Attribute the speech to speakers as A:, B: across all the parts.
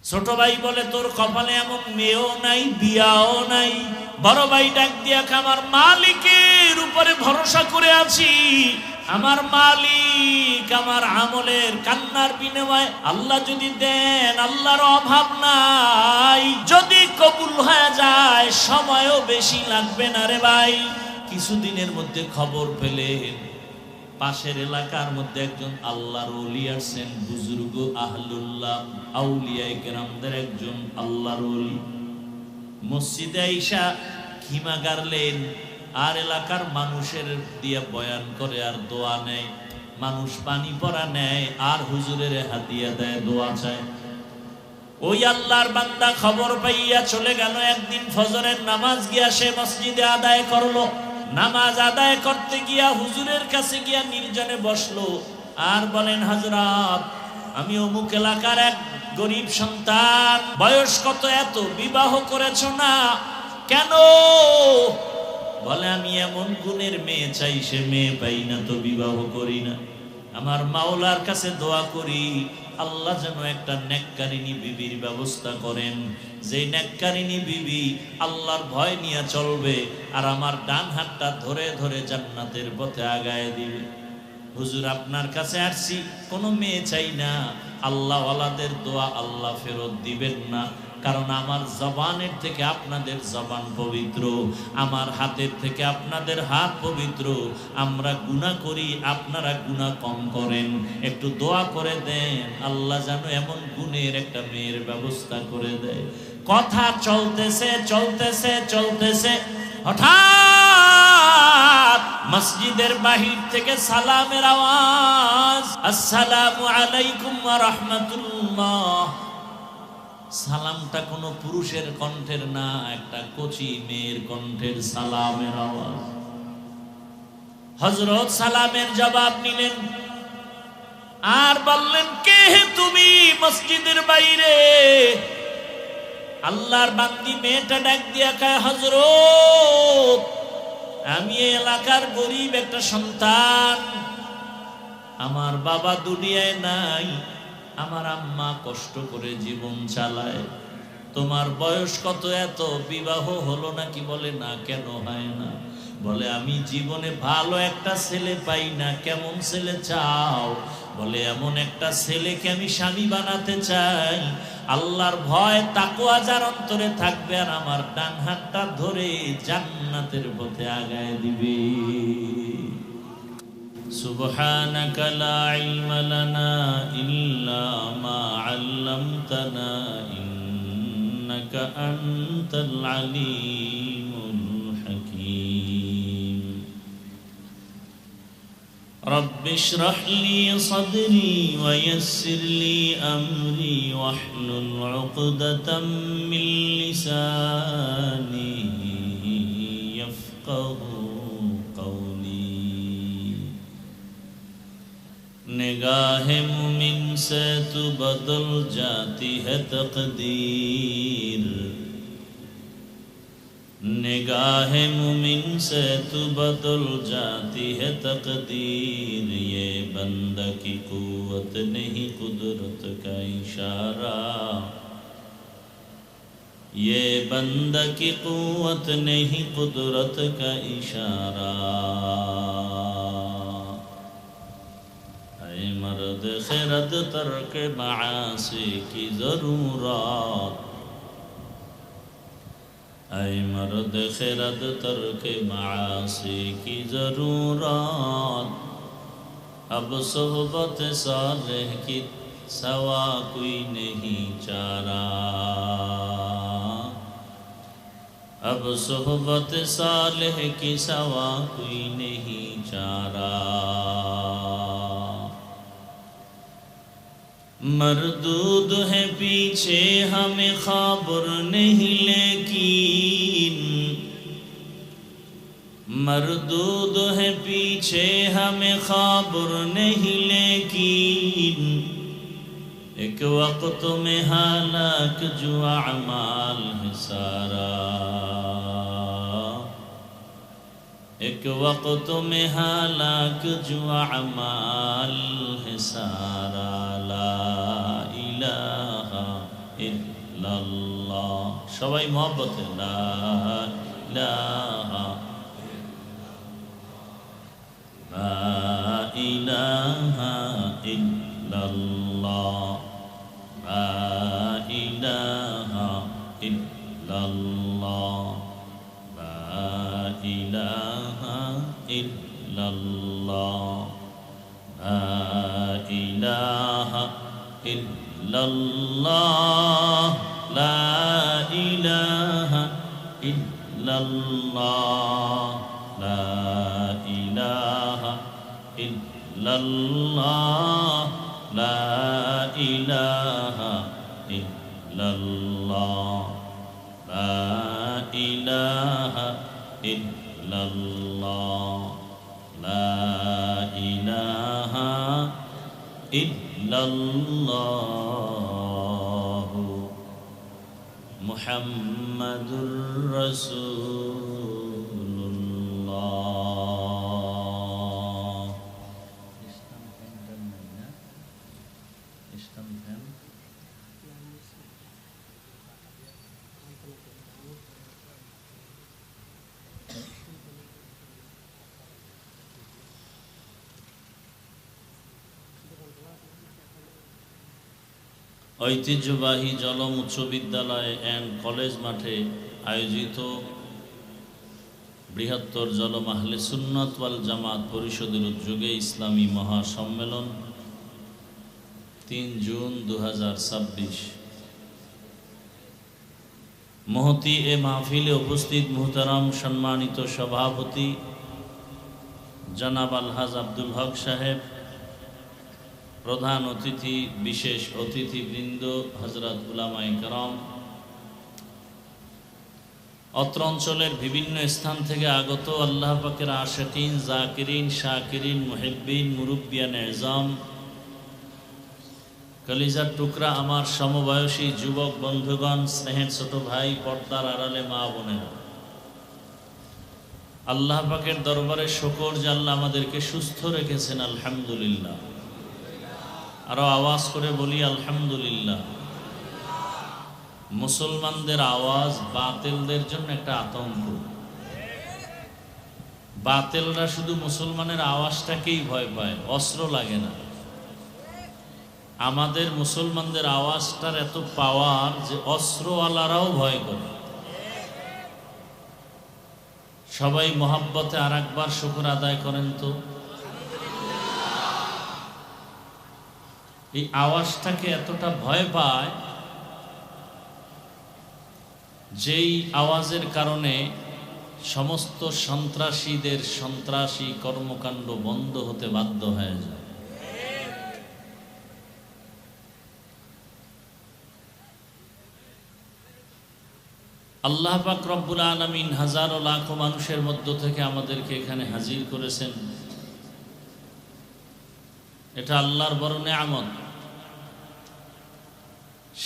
A: ছোট ভাই বলে তোর কপালে এমন মেয়েও নাই, বিয়াও নাই। বড় ভাই ডাক দিয়া আমার মালিকের উপরে ভরসা করে আছি, আমার মালিক আমার আমলের কান্নার বিনিময়ে আল্লাহ যদি দেন, আল্লাহর অভাব নাই, যদি কবুল হয়ে যায় সময়ও বেশি লাগবে না রে ভাই। কিছুদিনের মধ্যে খবর পেলেন পাশের এলাকার মধ্যে একজন আল্লাহর ওলি আছেন, বুজুর্গ আহলুল্লাহ আউলিয়ায়ে কেরামদের একজন আল্লাহর ওলি। মসজিদে আইসা খিমা গাড়লেন আর এলাকার মানুষের দিয়ে বয়ান করে আর দোয়া নেয়। মানুষ পানি পড়া নেয় আর হুজুরের হাতিয়া দেয়, দোয়া চায়। ওই আল্লাহর বান্দা খবর পাইয়া চলে গেল। একদিন ফজরের নামাজ গিয়া সে মসজিদে আদায় করলো। নামাজ আদায় করতে গিয়া হুজুরের কাছে গিয়া নির্জনে বসলো আর বলেন, হযরত, আমি অমুক এলাকার এক গরিব সন্তান, বয়স কত এত, বিবাহ করেছ না কেন? বলে, আমি এমন গুণের মেয়ে চাই, সে মেয়ে পাই না তো বিবাহ করি না। আমার মাওলার কাছে দোয়া করি আল্লাহ যেন একটা নেককারিনী বিবির ব্যবস্থা করেন, যে নেককারিনী বিবি আল্লাহর ভয় নিয়ে চলবে আর আমার ডান হাতটা ধরে ধরে জান্নাতের পথে আগায় দিবে। হুজুর, আপনার কাছে আসছি, কোনো মেয়ে চাই না। আল্লাহ ওয়ালাদের দোয়া আল্লাহ ফেরত দিবেন না, কারণ আমার জবানের থেকে আপনাদের জবান পবিত্র, আমার হাতের থেকে আপনাদের হাত পবিত্র। আমরা গুনাহ করি, আপনারা গুনাহ কম করেন। একটু দোয়া করে দেন আল্লাহ যেন এমন গুণের একটা মেয়ের ব্যবস্থা করে দেয়। কথা চলতেছে চলতেছে চলতেছে, হঠাৎ মসজিদের বাহির থেকে সালামের আওয়াজ, আসসালামু আলাইকুম ওয়া রাহমাতুল্লাহ। সালামটা কোনো পুরুষের কণ্ঠের না, একটা কচি মেয়ের কণ্ঠের সালামের আওয়াজ। হযরত সালামের জবাব নিলেন আর বললেন, কে তুমি মসজিদের বাইরে? আল্লাহর বান্দি মেয়েটা ডাক দিয়া কয়, হযরত, আমি এই এলাকার গরিব একটা সন্তান, আমার বাবা দুনিয়ায় নাই, আমার আম্মা কষ্ট করে জীবন চালায়। তোমার বয়স কত এত, বিবাহ হলো নাকি? বলে, না। কেন হয় না? বলে, আমি জীবনে ভালো একটা ছেলে পাই না। কেমন ছেলে চাও? বলে, এমন একটা ছেলেকে আমি স্বামী বানাতে চাই, আল্লাহর ভয় তাকওয়া যার অন্তরে থাকবে আর আমার ডান হাতটা ধরে জান্নাতের পথে আগায় দিবে। সুবহানাকা লা ইলমা লানা ইল্লা মা আল্লামতানা ইন্নাকা আনতাল আলিমুল হাকীম। রব্বি ইশরাহ লি সাদরি ওয়া ইয়াসসির লি আমরি ওয়াহলুল উকদাতাম মিন লিসানি ইয়াফকাহু निगाहे मुमिन से तू बदल जाती है तकदीर, निगाहे मुमिन से तू बदल जाती है तकदीर। ये बंदा की कुव्वत नहीं कुदरत का इशारा, ये बंदा की कुव्वत नहीं कुदरत का इशारा। मर्द खिरद तर्क मासी की जरूरत, ऐ मर्द खिरद तर्क मासी की जरूरत। अब सोहबत सालेह की सवा कोई नहीं चारा, अब सोहबत सालेह की सवा कोई नहीं चारा। मरदूद है पीछे हमें खबर नहीं, लेकिन मरदूद है पीछे हमें खबर नहीं, लेकिन एक वक्त में हालाक जो अमाल है सारा, एक वक्त में हालाक जो अमाल है सारा। ला इलाहा ইল্লাল্লাহ। সবাই মহব্বতে লা ইলাহা লা ইলাহা ইল্লাল্লাহ লা ইলাহা ইল্লাল্লাহ লা ইলাহা ইল্লাল্লাহ লা ইলাহা ইল্লাল্লাহ লা ইলাহা ইল্লাল্লাহ লা ইলাহা ইল্লাল্লাহ লা ইলাহা ইল্লাল্লাহ লা ইলাহা ইল্লাল্লাহ লা ইলাহা ইল্লাল্লাহ মুহাম্মাদুর রাসূলুল্লাহ। ঐতিহ্যবাহী জলম উচ্চ বিদ্যালয় অ্যান্ড কলেজ মাঠে আয়োজিত বৃহত্তর জলম আহলে সুন্নাত ওয়াল জামাত পরিষদের উদ্যোগে ইসলামী মহাসম্মেলন 3 জুন 2026। মহতি এ মাহফিলে উপস্থিত মুহতারাম সম্মানিত সভাপতি জনাব আলহাজ আব্দুল হক সাহেব, প্রধান অতিথি বিশেষ অতিথিবৃন্দ হযরত উলামায়ে কেরাম, অত্র অঞ্চলের বিভিন্ন স্থান থেকে আগত আল্লাহ পাকের আশিকিন, জাকিরিন, শাকিরিন, মুহিব্বিন, মুরব্বিয়ান এজাম, কলিজার টুকরা আমার সমবয়সী যুবক বন্ধুগণ, স্নেহের ছোট ভাই, পর্দার আড়ালে মা বোনেরা, আল্লাহ পাকের দরবারে শুকর যে আল্লাহ আমাদেরকে সুস্থ রেখেছেন, আলহামদুলিল্লাহ। আরো আওয়াজ করে বলি আলহামদুলিল্লাহ। মুসলমানদের আওয়াজ বাতিলদের জন্য একটা আতঙ্ক। বাতিলরা শুধু মুসলমানের আওয়াজটাকেই ভয় পায়, অস্ত্র লাগে না। আমাদের মুসলমানদের আওয়াজটার এত পাওয়ার যে অস্ত্রওয়ালারাও ভয় করে। সবাই মহাব্বতে আর একবার শুকর আদায় করেন তো। এই আওয়াজটাকে এতটা ভয় পায়, যেই আওয়াজের কারণে সমস্ত সন্ত্রাসীদের সন্ত্রাসী কর্মকাণ্ড বন্ধ হতে বাধ্য হয়ে যায়। আল্লাহ পাক রব্বুল আলামিন হাজারো লাখো মানুষের মধ্য থেকে আমাদেরকে এখানে হাজির করেছেন, এটা আল্লাহর বড় নেয়ামত।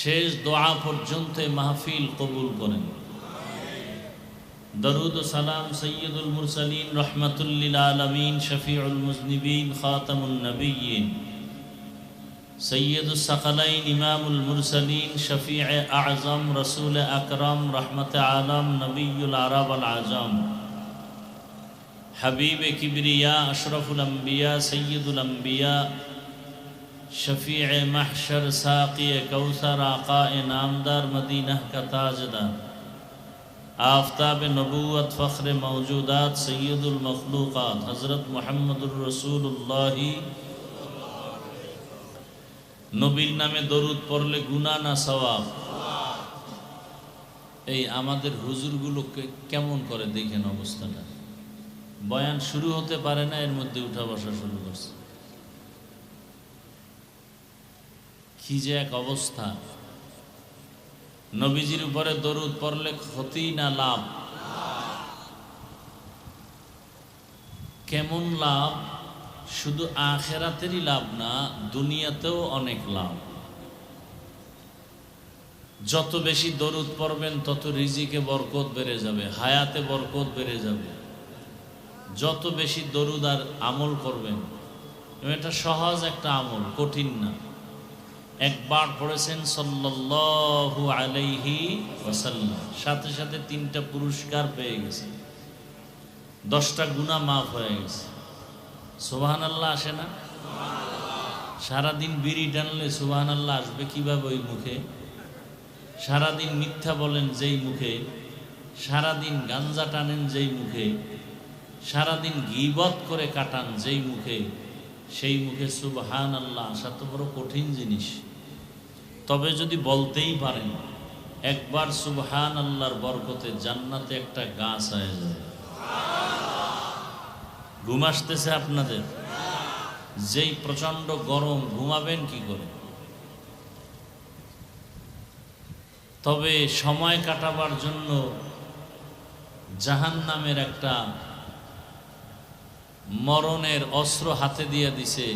A: শেষ দোয়া পর্যন্ত মাহফিল কবুল করেন। দরুদ ও সালাম সৈয়দুল মুরসালিন রহমাতুল লিল আলামিন শফিউল মুজনিবিন খাতামুন নবিয়্যিন সৈয়দুস সাকালাইন ইমামুল মুরসালিন শফিয়ে আযম রাসূল আকরাম রহমতে আলম নবিয়ুল আরব আল আজম हबीब किबरिया अशरफुल अंबिया सैयदुल अंबिया शफीअ महशर साक़ी कौसर आक़ाए नामदार मदीना का ताजदार आफ्ताब नबूवत फ़ख्र मौजूदात सैयदुल मखलूक़ात हज़रत मुहम्मदुर रसूलुल्लाह। नबीर नामे दरूद पढ़ले गुनाह ना सवाब। এই আমাদের হুজুরগুলোকে কেমন করে দেখেন অবস্থাটা। বয়ান শুরু হতে পারে না, এর মধ্যে উঠা বসা শুরু করছে। কি যে এক অবস্থা। নবীজির উপরে দরুদ পড়লে ক্ষতি না লাভ? কেমন লাভ? শুধু আখিরাতেরই লাভ না, দুনিয়াতেও অনেক লাভ। যত বেশি দরুদ পড়বেন তত রিজিকে বরকত বেড়ে যাবে, হায়াতে বরকত বেড়ে যাবে। যত বেশি দরুদ আর আমল করবেন, এটা সহজ একটা আমল, কঠিন না। একবার পড়েছেন সাল্লাল্লাহু আলাইহি ওয়াসাল্লাম, সাথে সাথে 3টা পুরস্কার পেয়ে গেছেন, 10টা গুনাহ মাফ হয়ে গেছে। সুবহানাল্লাহ আসে না? সারাদিন বিড়ি টানলে সুবহানাল্লাহ আসবে কিভাবে ওই মুখে? সারাদিন মিথ্যা বলেন যেই মুখে, সারাদিন গাঞ্জা টানেন যেই মুখে, সারাদিন গীবত করে কাটান যেই মুখে, সেই মুখে সুবহানাল্লাহ আসা তো বড় কঠিন জিনিস। তবে যদি বলতেই পারেন একবার সুবহানাল্লাহর বরকতে জান্নাতে একটা গাছ হয়ে যাবে। ঘুম আসতেছে আপনাদের? যেই প্রচন্ড গরম, ঘুমাবেন কি করে? তবে সময় কাটাবার জন্য জাহান্নামের একটা মরণের অস্ত্র হাতে দিয়ে দিছে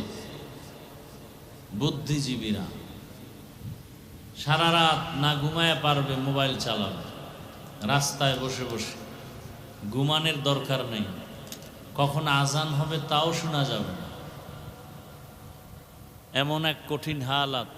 A: বুদ্ধিজীবীরা। সারা রাত না ঘুমায় পারবে মোবাইল চালাবে, রাস্তায় বসে বসে। ঘুমানোর দরকার নেই, কখন আজান হবে তাও শোনা যাবে না, এমন এক কঠিন হালাত।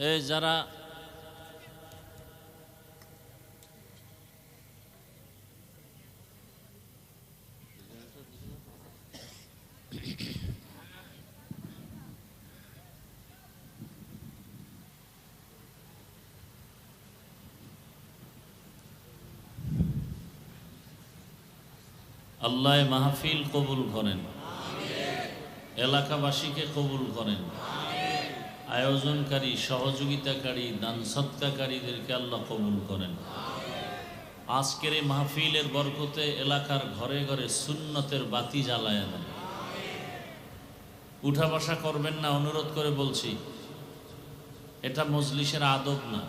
A: এই যারা আল্লাহ মাহফিল কবুল করেন, এলাকাবাসীকে কবুল করেন, আয়োজনকারী, সহযোগিতাকারী, দান সৎকারীদেরকে আল্লাহ কবুল করেন। আজকের এই মাহফিলের বরকতে এলাকার ঘরে ঘরে সুন্নতের বাতি জ্বালায় দেন। উঠা বসা করবেন না, অনুরোধ করে বলছি। এটা মজলিসের আদব না,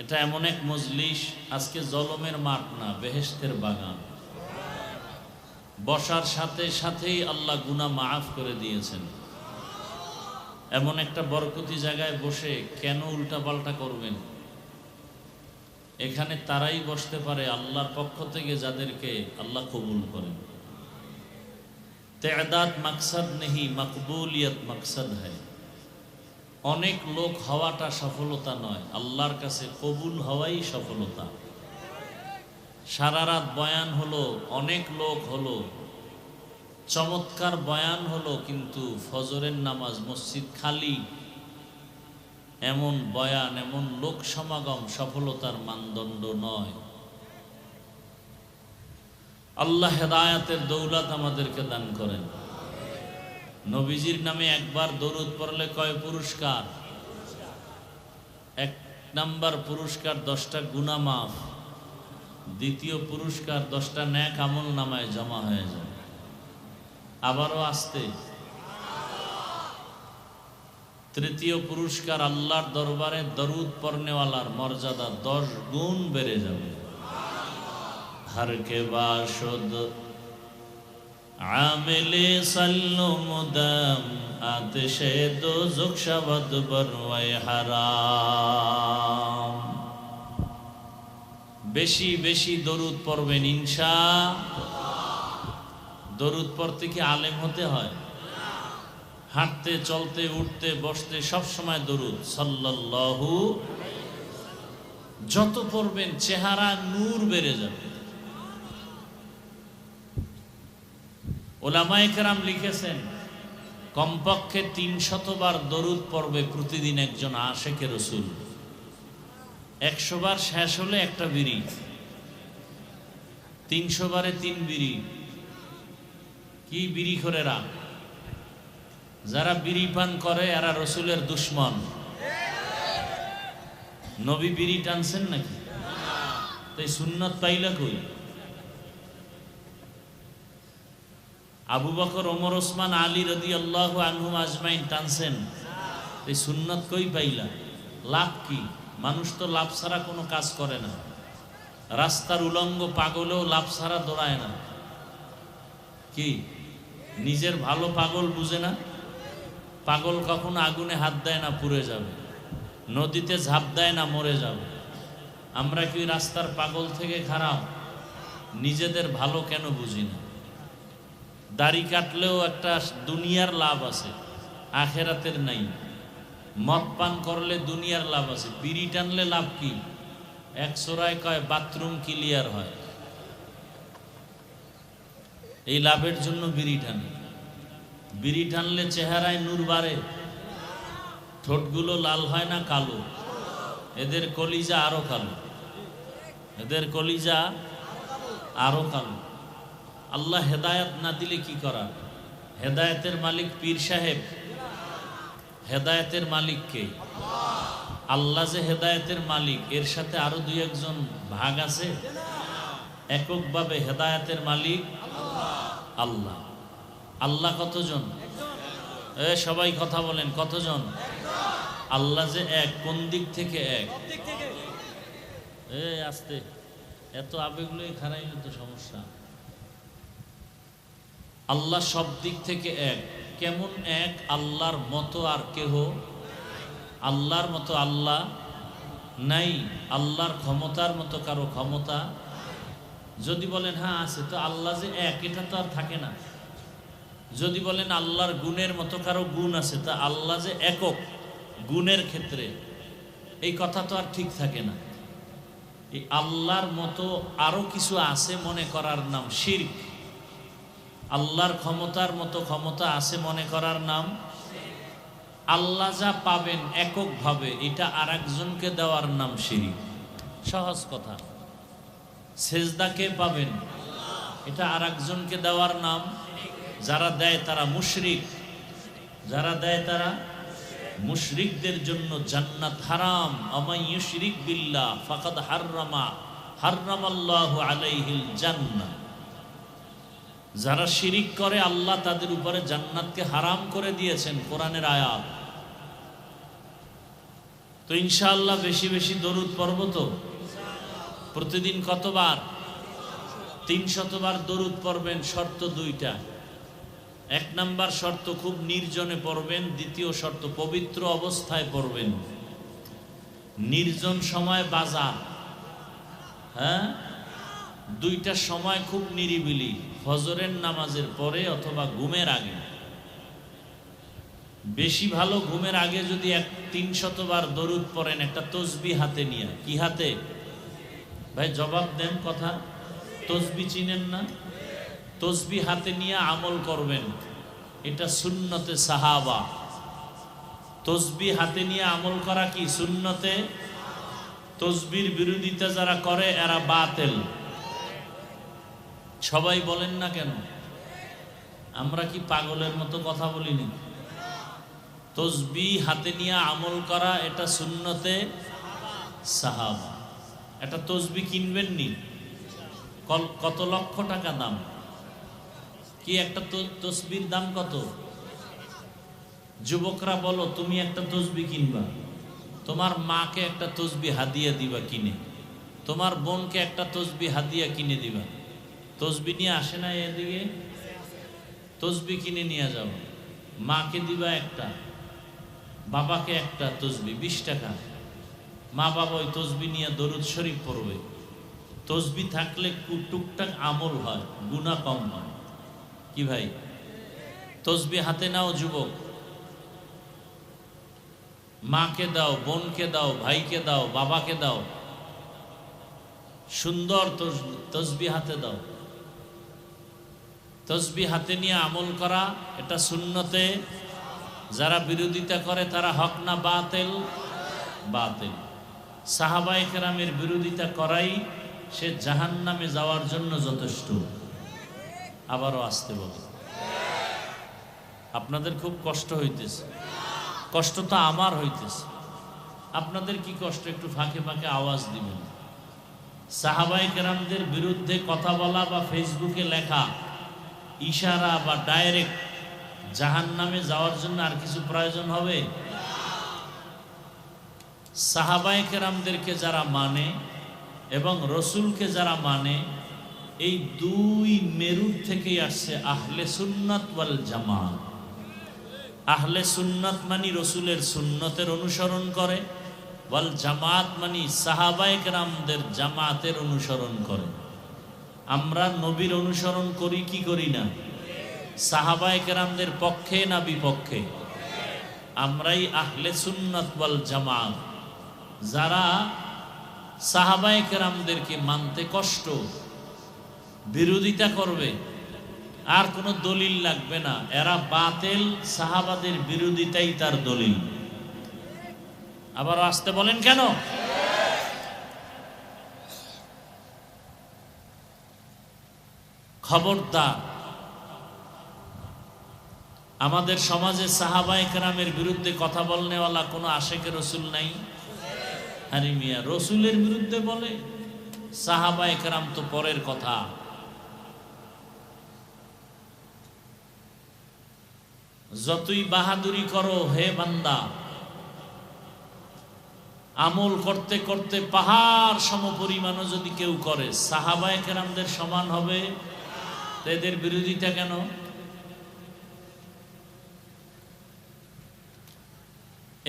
A: এটা এমন এক মজলিস, আজকে জলমের মাঠ না, বেহেশতের বাগান। বসার সাথে সাথেই আল্লাহ গুনাহ মাফ করে দিয়েছেন। এমন একটা বরকতি জায়গায় বসে কেন উল্টাপাল্টা করবেন? এখানে তারাই বসতে পারে আল্লাহর পক্ষ থেকে যাদেরকে আল্লাহ কবুল করেন। তেদাদ মাকসাদ নেহি, মকবুলিয়ত মাকসাদ হয়। অনেক লোক হওয়াটা সফলতা নয়, আল্লাহর কাছে কবুল হওয়াই সফলতা। সারা রাত বয়ান হলো, অনেক লোক হলো, চমৎকার বয়ান হলো, কিন্তু ফজরের নামাজ মসজিদ খালি, এমন বয়ান, এমন লোক সমাগম সফলতার মানদণ্ড নয়। আল্লাহ হেদায়াতের দৌলত আমাদেরকে দান করেন। নবীজির নামে একবার দরুদ পড়লে কয় পুরস্কার? 1 নাম্বার পুরস্কার 10টা গুনাহ মাফ, দ্বিতীয় পুরস্কার 10টা নেক আমল নামায় জমা হয়ে যায়। আবারও আসতে, তৃতীয় পুরস্কার আল্লাহর দরবারে দরুদ পড়নেওয়ালার মর্যাদা 10 গুণ বেড়ে যাবে। हर के बाशुद आमिले सल्लो मुदम आतिशे दोज़ख शबद बरवाए हराम। বেশি বেশি দরুদ পড়বেন ইনশাআল্লাহ। দরুদ পড়তে কি আলেম হতে হয়? হাঁটতে চলতে উঠতে বসতে সব সময় দরুদ সাল্লাল্লাহু। যত পড়বেন চেহারা নূর বেড়ে যাবে। ওলামায়ে কেরাম লিখেছেন কমপক্ষে 300 বার দরুদ পড়বে প্রতিদিন একজন আশিকে রাসূল। 100 বার শেষ হলে একটা বিড়ি, 300 বারে 3 বিড়ি। কি বিড়ি খোরেরা? যারা বিড়ি পান করে এরা রসুলের দুশ্মন। নবী বিড়ি টানছেন নাকি? তাই সুন্নত পাইলা কই? আবু বকর, ওমর, ওসমান, আলী রাদিয়াল্লাহু আনহুম আজমাইন টানছেন। এই সুন্নাত কই পাইলা? লাভ কি? মানুষ তো লাভ ছাড়া কোনো কাজ করে না। রাস্তার উলঙ্গ পাগলেও লাভ ছাড়া দৌড়ায় না। কি নিজের ভালো পাগল বুঝে না? পাগল কখনো আগুনে হাত দেয় না পুড়ে যাবে, নদীতে ঝাঁপ দেয় না মরে যাবে। আমরা কি রাস্তার পাগল থেকে খারাপ? নিজেদের ভালো কেন বুঝি না? দাড়ি কাটলেও একটা দুনিয়ার লাভ আছে, আখেরাতের নাই। মদ পান করলে দুনিয়ার লাভ আছে, বিড়ি টানলে লাভ কি? এক সোরায় কয় বাথরুম ক্লিয়ার হয়, এই লাভের জন্য বিড়ি টানে। বিড়ি টানলে চেহারায় নূর বাড়ে, ঠোঁটগুলো লাল হয় না কালো? এদের কলিজা আরো কালো, এদের কলিজা আরো কালো। আল্লাহ হেদায়েত না দিলে কি করা? হেদায়েতের মালিক পীর সাহেব? হেদায়েতের মালিক কে? আল্লাহ যে হেদায়েতের মালিক, এর সাথে আরো দুই একজন ভাগ আছে? এককভাবে হেদায়েতের মালিক আল্লাহ। আল্লাহ কতজন? সবাই কথা বলেন, কতজন? আল্লাহ যে এক, কোন দিক থেকে এক? আস্তে, এত আবেগগুলোই খারাইলে তো সমস্যা। আল্লাহ সব দিক থেকে এক। কেমন এক? আল্লাহর মতো আর কেহ আল্লাহর মতো আল্লাহ নাই, আল্লাহর ক্ষমতার মতো কারো ক্ষমতা। যদি বলেন হ্যাঁ আছে, তো আল্লাহ যে এক এটা তো আর থাকে না। যদি বলেন আল্লাহর গুণের মতো কারো গুণ আছে, তা আল্লাহ যে একক গুণের ক্ষেত্রে, এই কথা তো আর ঠিক থাকে না। এই আল্লাহর মতো আরো কিছু আছে মনে করার নাম শিরক। আল্লাহর ক্ষমতার মতো ক্ষমতা আছে মনে করার নাম। আল্লাহ যা পাবেন এককভাবে, এটা আর একজনকে দেওয়ার নাম শিরক। সহজ কথা। সেজদা কে পাবেন? এটা আর একজনকে দেওয়ার নাম। যারা দেয় তারা মুশরিক, যারা দেয় তারা মুশরিকদের জন্য জান্নাত হারাম। আমান ইউশরিক বিল্লাহ ফাকাদ হাররামাল্লাহু আলাইহিল জান্নাহ। যারা শিরিক করে আল্লাহ তাদের উপরে জান্নাতকে হারাম করে দিয়েছেন, কোরআনের আয়াত। তো ইনশাআল্লাহ বেশি বেশি দরুদ পড়ব তো। প্রতিদিন কতবার? 300 বার দরুদ পড়বেন। শর্ত দুইটা। এক নাম্বার শর্ত খুব নির্জনে পড়বেন, দ্বিতীয় শর্ত পবিত্র অবস্থায় পড়বেন। নির্জন সময় বাজার, হ্যাঁ, দুইটা সময় খুব নিরিবিলি, ফজরের নামাজের পরে অথবা ঘুমের আগে। বেশি ভালো ঘুমের আগে যদি 300 বার দরুদ পড়েন, একটা তসবিহ হাতে নিয়ে। কি হাতে? ভাই জবাব দেন কথা। তসবিহ চিনেন না? তসবিহ হাতে নিয়ে আমল করবেন, এটা সুন্নতে সাহাবা। তসবিহ হাতে নিয়ে আমল করা কি সুন্নতে? তসবির বিরোধিতা যারা করে এরা বাতিল। সবাই বলেন না কেন? আমরা কি পাগলের মতো কথা বলিনি? তসবিহ হাতে নিয়ে আমল করা এটা সুন্নতে সাহাবা। এটা তসবিহ কিনবেন নি? কত লক্ষ টাকা দাম? কি একটা তসবির দাম কত? যুবকরা বলো, তুমি একটা তসবিহ কিনবা, তোমার মাকে একটা তসবিহ হাদিয়া দিবা কিনে, তোমার বোনকে একটা তসবিহ হাদিয়া কিনে দিবা। তসবিহ নিয়ে আসে না এদিকে? তসবিহ কিনে নিয়ে যাও, মাকে দিবা একটা, বাবাকে একটা তসবিহ 20 টাকা। মা বাবা ওই তসবিহ নিয়ে দরুদ শরীফ পড়বে। তসবিহ থাকলে টুকটাক আমল হয়, গুনাহ কম হয়। কি ভাই? তসবিহ হাতে নাও যুবক, মাকে দাও, বোনকে দাও, ভাইকে দাও, বাবাকে দাও, সুন্দর তসবিহ হাতে দাও। তসবিহ হাতে নিয়ে আমল করা এটা সুন্নতে। যারা বিরোধিতা করে তারা হক না বাতিল? বাতিল। সাহাবায়ে কেরামের বিরোধিতা করাই সে জাহান্নামে যাওয়ার জন্য যথেষ্ট। আবারও আসতে বলে। আপনাদের খুব কষ্ট হইতেছে। কষ্ট তো আমার হইতেছে, আপনাদের কি কষ্ট? একটু ফাঁকে ফাঁকে আওয়াজ দিবেন। সাহাবায়ে কেরামদের বিরুদ্ধে কথা বলা বা ফেসবুকে লেখা ইশারা বা ডাইরেক্ট জাহান্নামে যাওয়ার জন্য আর কিছু প্রয়োজন হবে? সাহাবায়ে কেরামদেরকে যারা মানে এবং রসুলকে যারা মানে, এই দুই মেরুর থেকেই আসছে আহলে সুন্নাত ওয়াল জামাত। আহলে সুন্নাত মানে রসুলের সুন্নতের অনুসরণ করে, ওয়াল জামাত মানে সাহাবায়ে কেরামদের জামাতের অনুসরণ করে। আমরা নবীর অনুসরণ করি কি করি না? সাহাবায়ে কেরামদের পক্ষে না বিপক্ষে? আমরাই আহলে সুন্নাত ওয়াল জামাত। যারা সাহাবায়ে কেরামদেরকে মানতে কষ্ট, বিরোধিতা করবে, আর কোনো দলিল লাগবে না, এরা বাতিল, সাহাবাদের বিরোধিতাই তার দলিল। আবার আসতে বলেন কেন? খবরদার, আমাদের সমাজে সাহাবায়ে কেরামের বিরুদ্ধে কথা বলনেওয়ালা কোনো আশেকে রসুল নাই। আরে মিয়া, রসুলের বিরুদ্ধে বলে, সাহাবায়ে কেরাম তো পরের কথা। যতই বাহাদুরি করো হে বান্দা, আমল করতে করতে পাহাড় সমপরিমাণও যদি কেউ করে, সাহাবায়ে কেরামদের সমান হবে? তো এদের বিরোধিতা কেন?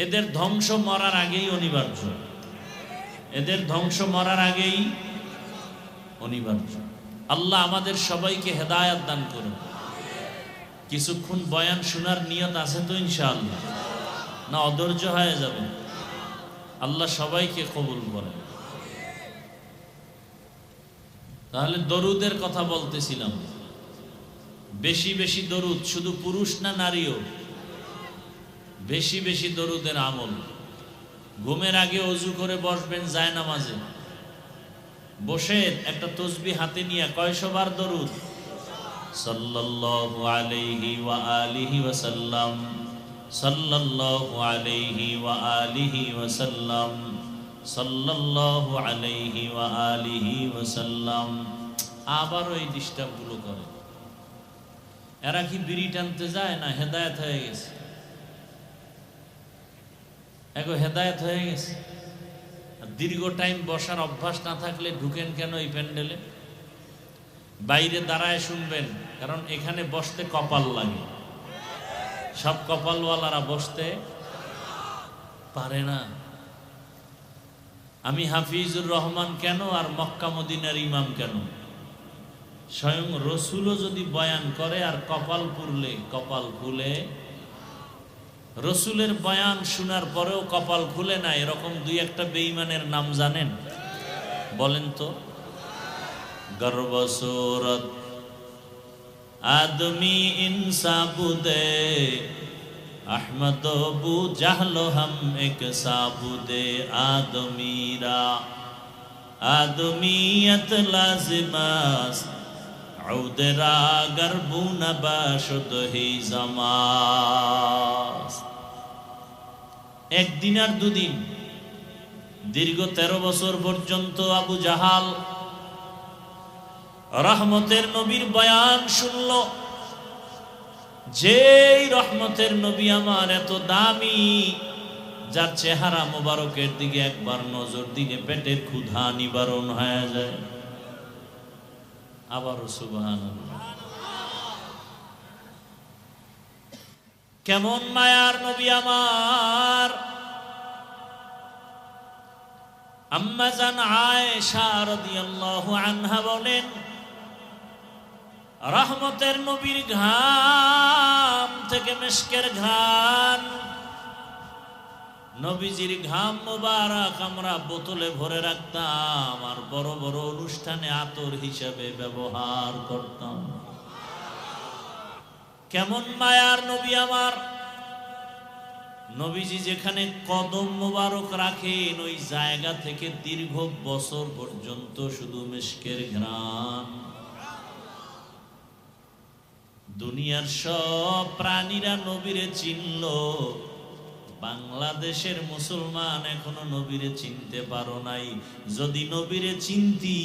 A: এদের ধ্বংস মরার আগেই অনিবার্য। এদের ধ্বংস মরার আগেই অনিবার্য। আল্লাহ আমাদের সবাইকে হেদায়েত দান করুন। কিছুক্ষণ বয়ান শোনার নিয়ত আছে তো ইনশাআল্লাহ? না অধৈর্য হয়ে যাবে? আল্লাহ সবাইকে কবুল করেন। তাহলে দরুদের কথা বলতেছিলাম। বেশি বেশি দরুদ, শুধু পুরুষ না নারীও? বেশি বেশি দরুদের আমল। ঘুমের আগে অজু করে বসবেন জায়নামাজে, বসে একটা তসবিহ হাতে নিয়ে কয়শবার দরুদ? সাল্লাল্লাহু আলাইহি ওয়া আলিহি ওয়া সাল্লাম, সাল্লাল্লাহু আলাইহি ওয়া আলিহি ওয়া সাল্লাম, সাল্লাল্লাহু আলাইহি ওয়া আলিহি ওয়া সাল্লাম। আবারও এই ডিস্টার্বগুলো করে। এরা কি বিড়ি টানতে যায় না হেদায়েত হয়ে গেছে? এগো হেদায়েত হয়ে গেছে। দীর্ঘ টাইম বসার অভ্যাস না থাকলে ঢুকেন কেন এই প্যান্ডেলে? বাইরে দাঁড়ায় শুনবেন, কারণ এখানে বসতে কপাল লাগে। সব কপালওয়ালারা বসতে পারে না। আমি হাফিজুর রহমান কেন আর মক্কা মদিনার ইমাম কেন? স্বয়ং রসুলও যদি বয়ান করে আর কপাল পুরলে, কপাল খুলে, রসুলের বয়ান শোনার পরেও কপাল খুলে না, এরকম দুই একটা বেঈমানের নাম জানেন? বলেন তো। গর্বসুরত আদমি ইনসাবুদে, আহমদ বু জাহলো হাম এক সাবুদে, আদমিরা আদমিয়ত লাজিমাস, উদরা গরবু নবাশুদ হি জামাস। একদিন আর দুদিন, দীর্ঘ 13 বছর পর্যন্ত আবু জাহাল রহমতের নবীর বয়ান শুনল। যেই রহমতের নবী আমার এত দামি, যার চেহারা মোবারকের দিকে একবার নজর দিলে পেটের ক্ষুধা নিবারণ হয়ে যায়। আবারও সুবহানাল্লাহ। কেমন মায়ার নবী আমার! আম্মা জান আয়েশা রাদিয়াল্লাহু আনহা বলেন, রহমতের নবীর ঘাম থেকে মিশকের ঘ্রাণ, নবীজির ঘাম মোবারক আমরা বোতলে ভরে রাখতাম আর বড় বড় অনুষ্ঠানে আতর হিসেবে ব্যবহার করতাম। কেমন মায়ার নবী আমার! নবীজি যেখানে কদম মোবারক রাখেন, ওই জায়গা থেকে দীর্ঘ বছর পর্যন্ত শুধু মিশকের ঘ্রাণ। দুনিয়ার সব প্রাণীরা নবীরে চিনল, বাংলাদেশের মুসলমান এখনো নবীরে চিনতে পারো নাই। যদি নবীরে চিনতি,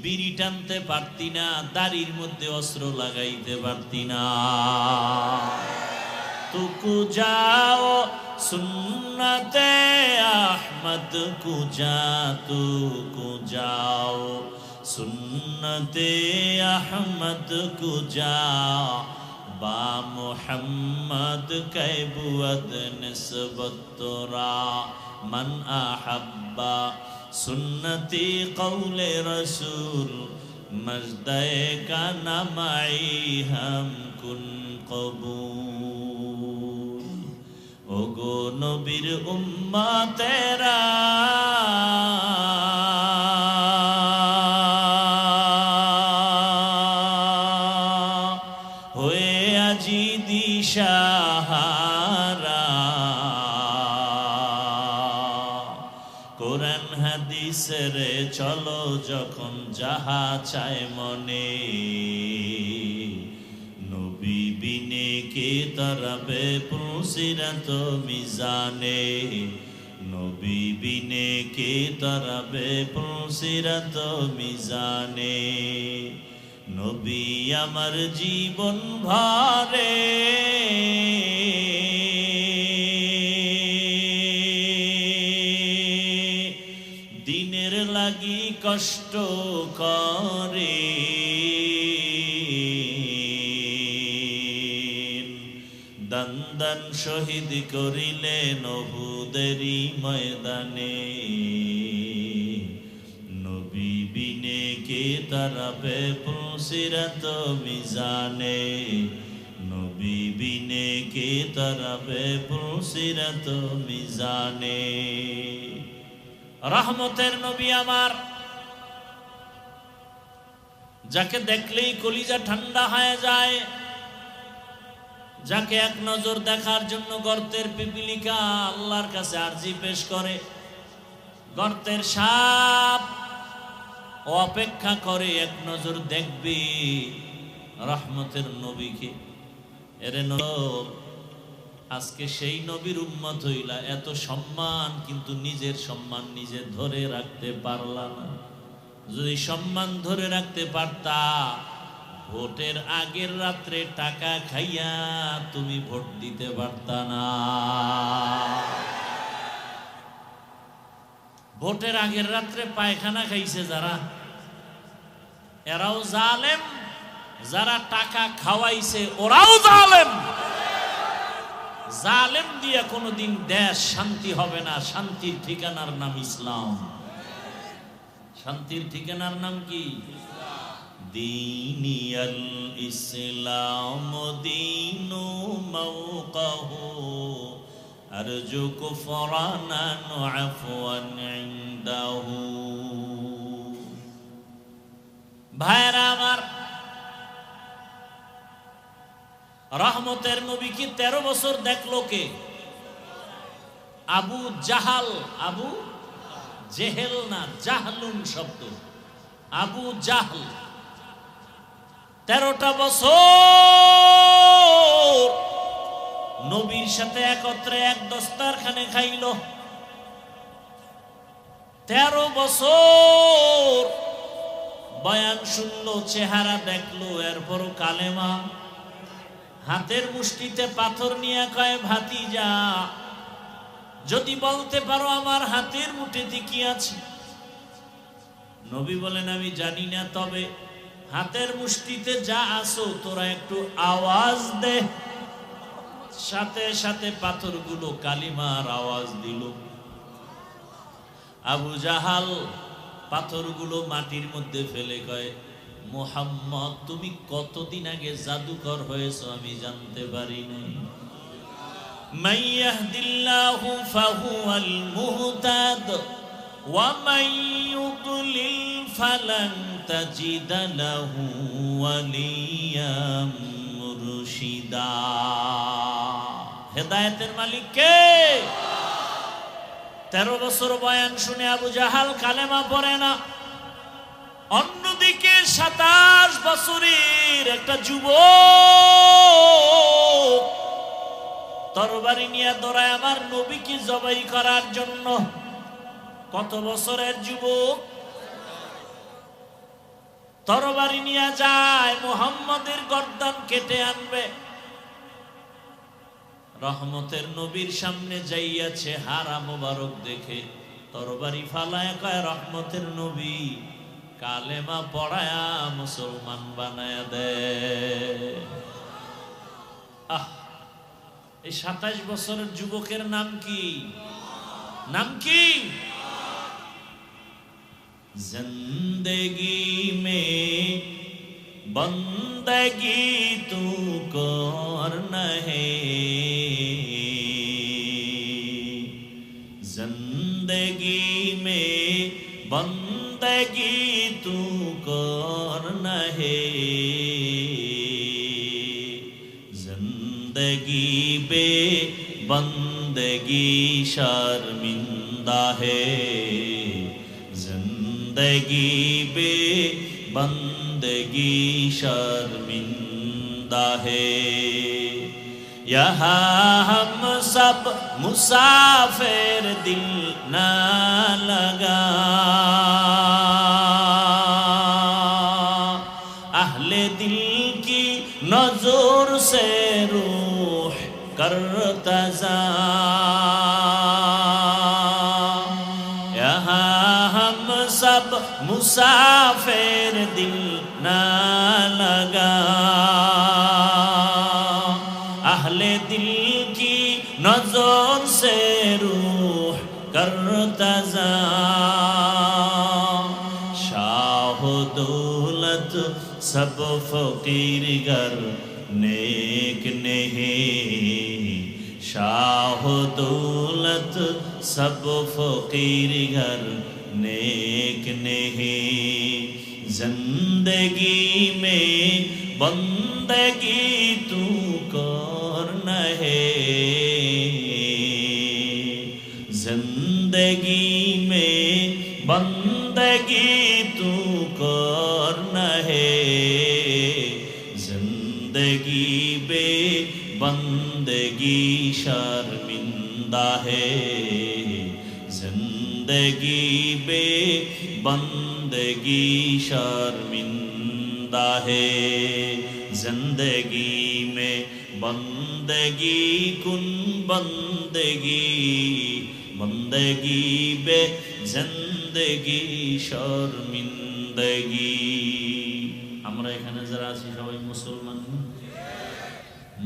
A: বিড়ি টানতে পারতি না, দাড়ির মধ্যে অস্ত্র লাগাইতে পারতি না। তুকু যাও সুন্নতে আহমদ কুজা, তুকু যাও সুন্নতে আহমদ কুজা, বা মুহাম্মদ কৈবুয়ত নিসবত তোরা, মান আহাব্বা সুন্নতি কৌলে রসুল, মজদে কা নামাই হাম কুন কবুল। ওগো নবীর উম্মতেরা, দিশাহারা, কোরআন হাদিসের চলো যখন যাহা চায় মনে, নবী বিনে কে তরবে পুসিরত মিজানে, নবী বিনে কে তরবে পুসিরত মিজানে। নবী আমার জীবন ভরে দিনের লাগি কষ্ট করে, দন্দন শহীদ করিলেন উহুদেরই ময়দানে, নবী বিনে কে তরবে পুসিরত মিজানে, নবী বিনে কে তরবে পুসিরত মিজানে। রহমতের নবী আমার, যাকে দেখলেই কলিজা ঠান্ডা হয়ে যায়, যাকে এক নজর দেখার জন্য গর্তের পিপিলিকা আল্লাহর কাছে আরজি পেশ করে, গর্তের সাপ অপেক্ষা করে এক নজর দেখবি রহমতের নবীকে। এরে আজকে সেই নবীর উম্মত হইলা, এত সম্মান কিন্তু নিজের সম্মান নিজে ধরে রাখতে পারলা না। যদি সম্মান ধরে রাখতে পারতা, ভোটের আগের রাত্রে টাকা খাইয়া তুমি ভোট দিতে পারতা না। ভোটের আগের রাত্রে পায়খানা খাইছে যারা, এরাও জালেম, যারা টাকা খাওয়াইছে ওরাও জালেম। জালেম দিয়ে কোনোদিন দেশ শান্তি হবে না। শান্তির ঠিকানার নাম ইসলাম। শান্তির ঠিকানার নাম কি? দীনিয়াল ইসলাম দীনু মাওকাহু, আরজু কুফরানান আফওয়ান ইনদাহু। ভাইরা আমার, রহমতের নবী কি 13 বছর দেখলো কে? আবু জাহাল। আবু জেহেল না, জাহলুন শব্দ। আবু জাহল 13টা বছর নবীর সাথে একত্রে এক দস্তারখানে খাইল। 13 বছর বয়ান শুনলো, চেহারা দেখলো, এরপরও কালেমা। হাতের মুষ্টিতে পাথর নিয়ে কয়, ভাতিজা যদি বলতে পারো আমার হাতের মুঠিতে কি আছে। নবী বলেন, আমি জানি না, তবে হাতের মুষ্টিতে যা আছো তোরা একটু আওয়াজ দে। সাথে সাথে পাথরগুলো কালিমার আওয়াজ দিল। আবু জাহাল পাথরগুলো মাটির মধ্যে ফেলে কয়, মুহাম্মদ তুমি কতদিন আগে জাদুকর হয়েছো আমি জানতে পারি নাই। মান ইয়াহদিল্লাহু ফাহুয়াল মুহতাদ ওয়া মান ইউদ্লিল ফালান তাজিদা লাহু ওয়ালিয়াম মুরশিদা। হেদায়েতের মালিক কে? 13 বছর বয়ান শুনে আবু জাহাল কালেমা পড়ে না। অন্যদিকে 27 বছরের একটা যুবক তরবারি নিয়ে দৌড়ায় আমার নবীকে জবাই করার জন্য। কত বছরের যুবক তরবারি নিয়ে যায় মুহাম্মদের গর্দান কেটে আনবে। রহমতের নবীর সামনে যাইয়াছে হারা মোবারক দেখে তরবারি ফালায় কয় রহমতের নবী কালেমা পড়ায়া মুসলমান বানায়া দে। এই 27 বছরের যুবকের নাম কি? নাম কি? जिंदगी में बंदगी तू करना है, जिंदगी में बंदगी तू करना है, जिंदगी बे बंदगी शर्मिंदा है, जिंदगी बे बंदगी शर्मिंदा है। यहाँ हम सब मुसाफिर दिल न लगा, अहले दिल की नजर से रूह करता जा, सब मुसाफिर दिल न लगा, अहले दिल की नजर से रूह करता जा, शाह दौलत सब फकीर गर नेक नहीं, शाह दौलत सब फकीर घर नेक नहीं, जिंदगी में बंदगी तू करना है, जिंदगी में बंदगी तू करना है, जिंदगी बे बंदगी शर्मिंदा है, जिंदगी बे बंदगी शर्मिंदा है, जिंदगी में बंदगी कुन बंदगी, बंदगी बे जिंदगी शर्मिंदगी। আমরা এখানে যারা আছি সবাই মুসলমান,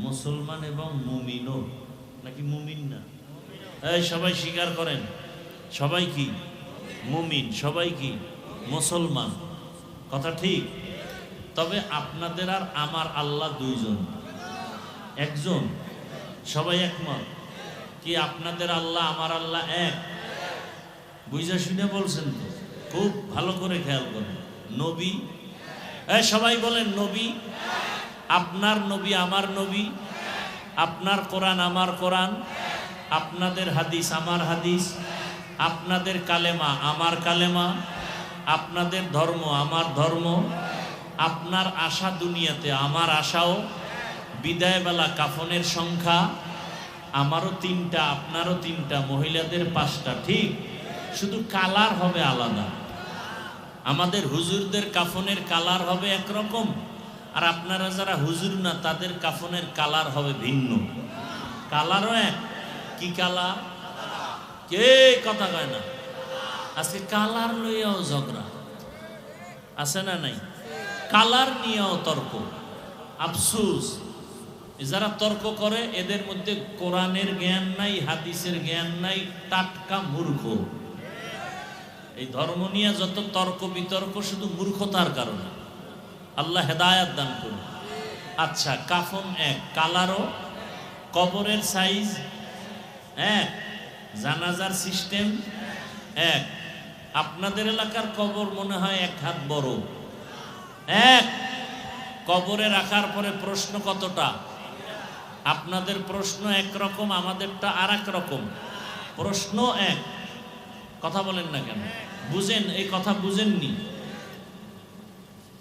A: মুসলমান এবং মুমিনও নাকি মুমিন না? এই সবাই স্বীকার করেন সবাই কি মুমিন, সবাই কি মুসলমান, কথা ঠিক। তবে আপনাদের আর আমার আল্লাহ দুইজন, একজন, সবাই একমত কি আপনাদের আল্লাহ আমার আল্লাহ এক? বুঝা শুনে বলছেন তো? খুব ভালো করে খেয়াল করেন। নবী, সবাই বলেন নবী, আপনার নবী আমার নবী, আপনার কোরআন আমার কোরআন, আপনাদের হাদিস আমার হাদিস, আপনাদের কালেমা আমার কালেমা, আপনাদের ধর্ম আমার ধর্ম, আপনার আশা দুনিয়াতে আমার আশাও, বিদায়বেলা কাফনের সংখ্যা আমারও 3টা আপনারও 3টা, মহিলাদের 5টা, ঠিক? শুধু কালার হবে আলাদা। আমাদের হুজুরদের কাফনের কালার হবে একরকম, আর আপনারা যারা হুজুর না তাদের কাফনের কালার হবে ভিন্ন। কালারও এক, কি কালার? কে কথা কয় না? আজকে কালার লইয়াও ঝগড়া আছে না নাই? কালার নিয়েও তর্ক। আফসোস, যারা তর্ক করে এদের মধ্যে কোরআনের জ্ঞান নাই, হাদিসের জ্ঞান নাই, টাটকা মূর্খ। এই ধর্ম নিয়ে যত তর্ক বিতর্ক শুধু মূর্খতার কারণে। আল্লাহ হেদায়াত দান করুন। আচ্ছা, কাফন এক, কালারও, কবরের সাইজ এক, জানাজার সিস্টেম এক। আপনাদের এলাকার কবর মনে হয় 1 হাত বড়, এক। কবরে রাখার পরে প্রশ্ন কতটা? আপনাদের প্রশ্ন একরকম, আমাদেরটা আর এক রকম। প্রশ্ন এক, কথা বলেন না কেন? বুঝেন, এই কথা বুঝেননি?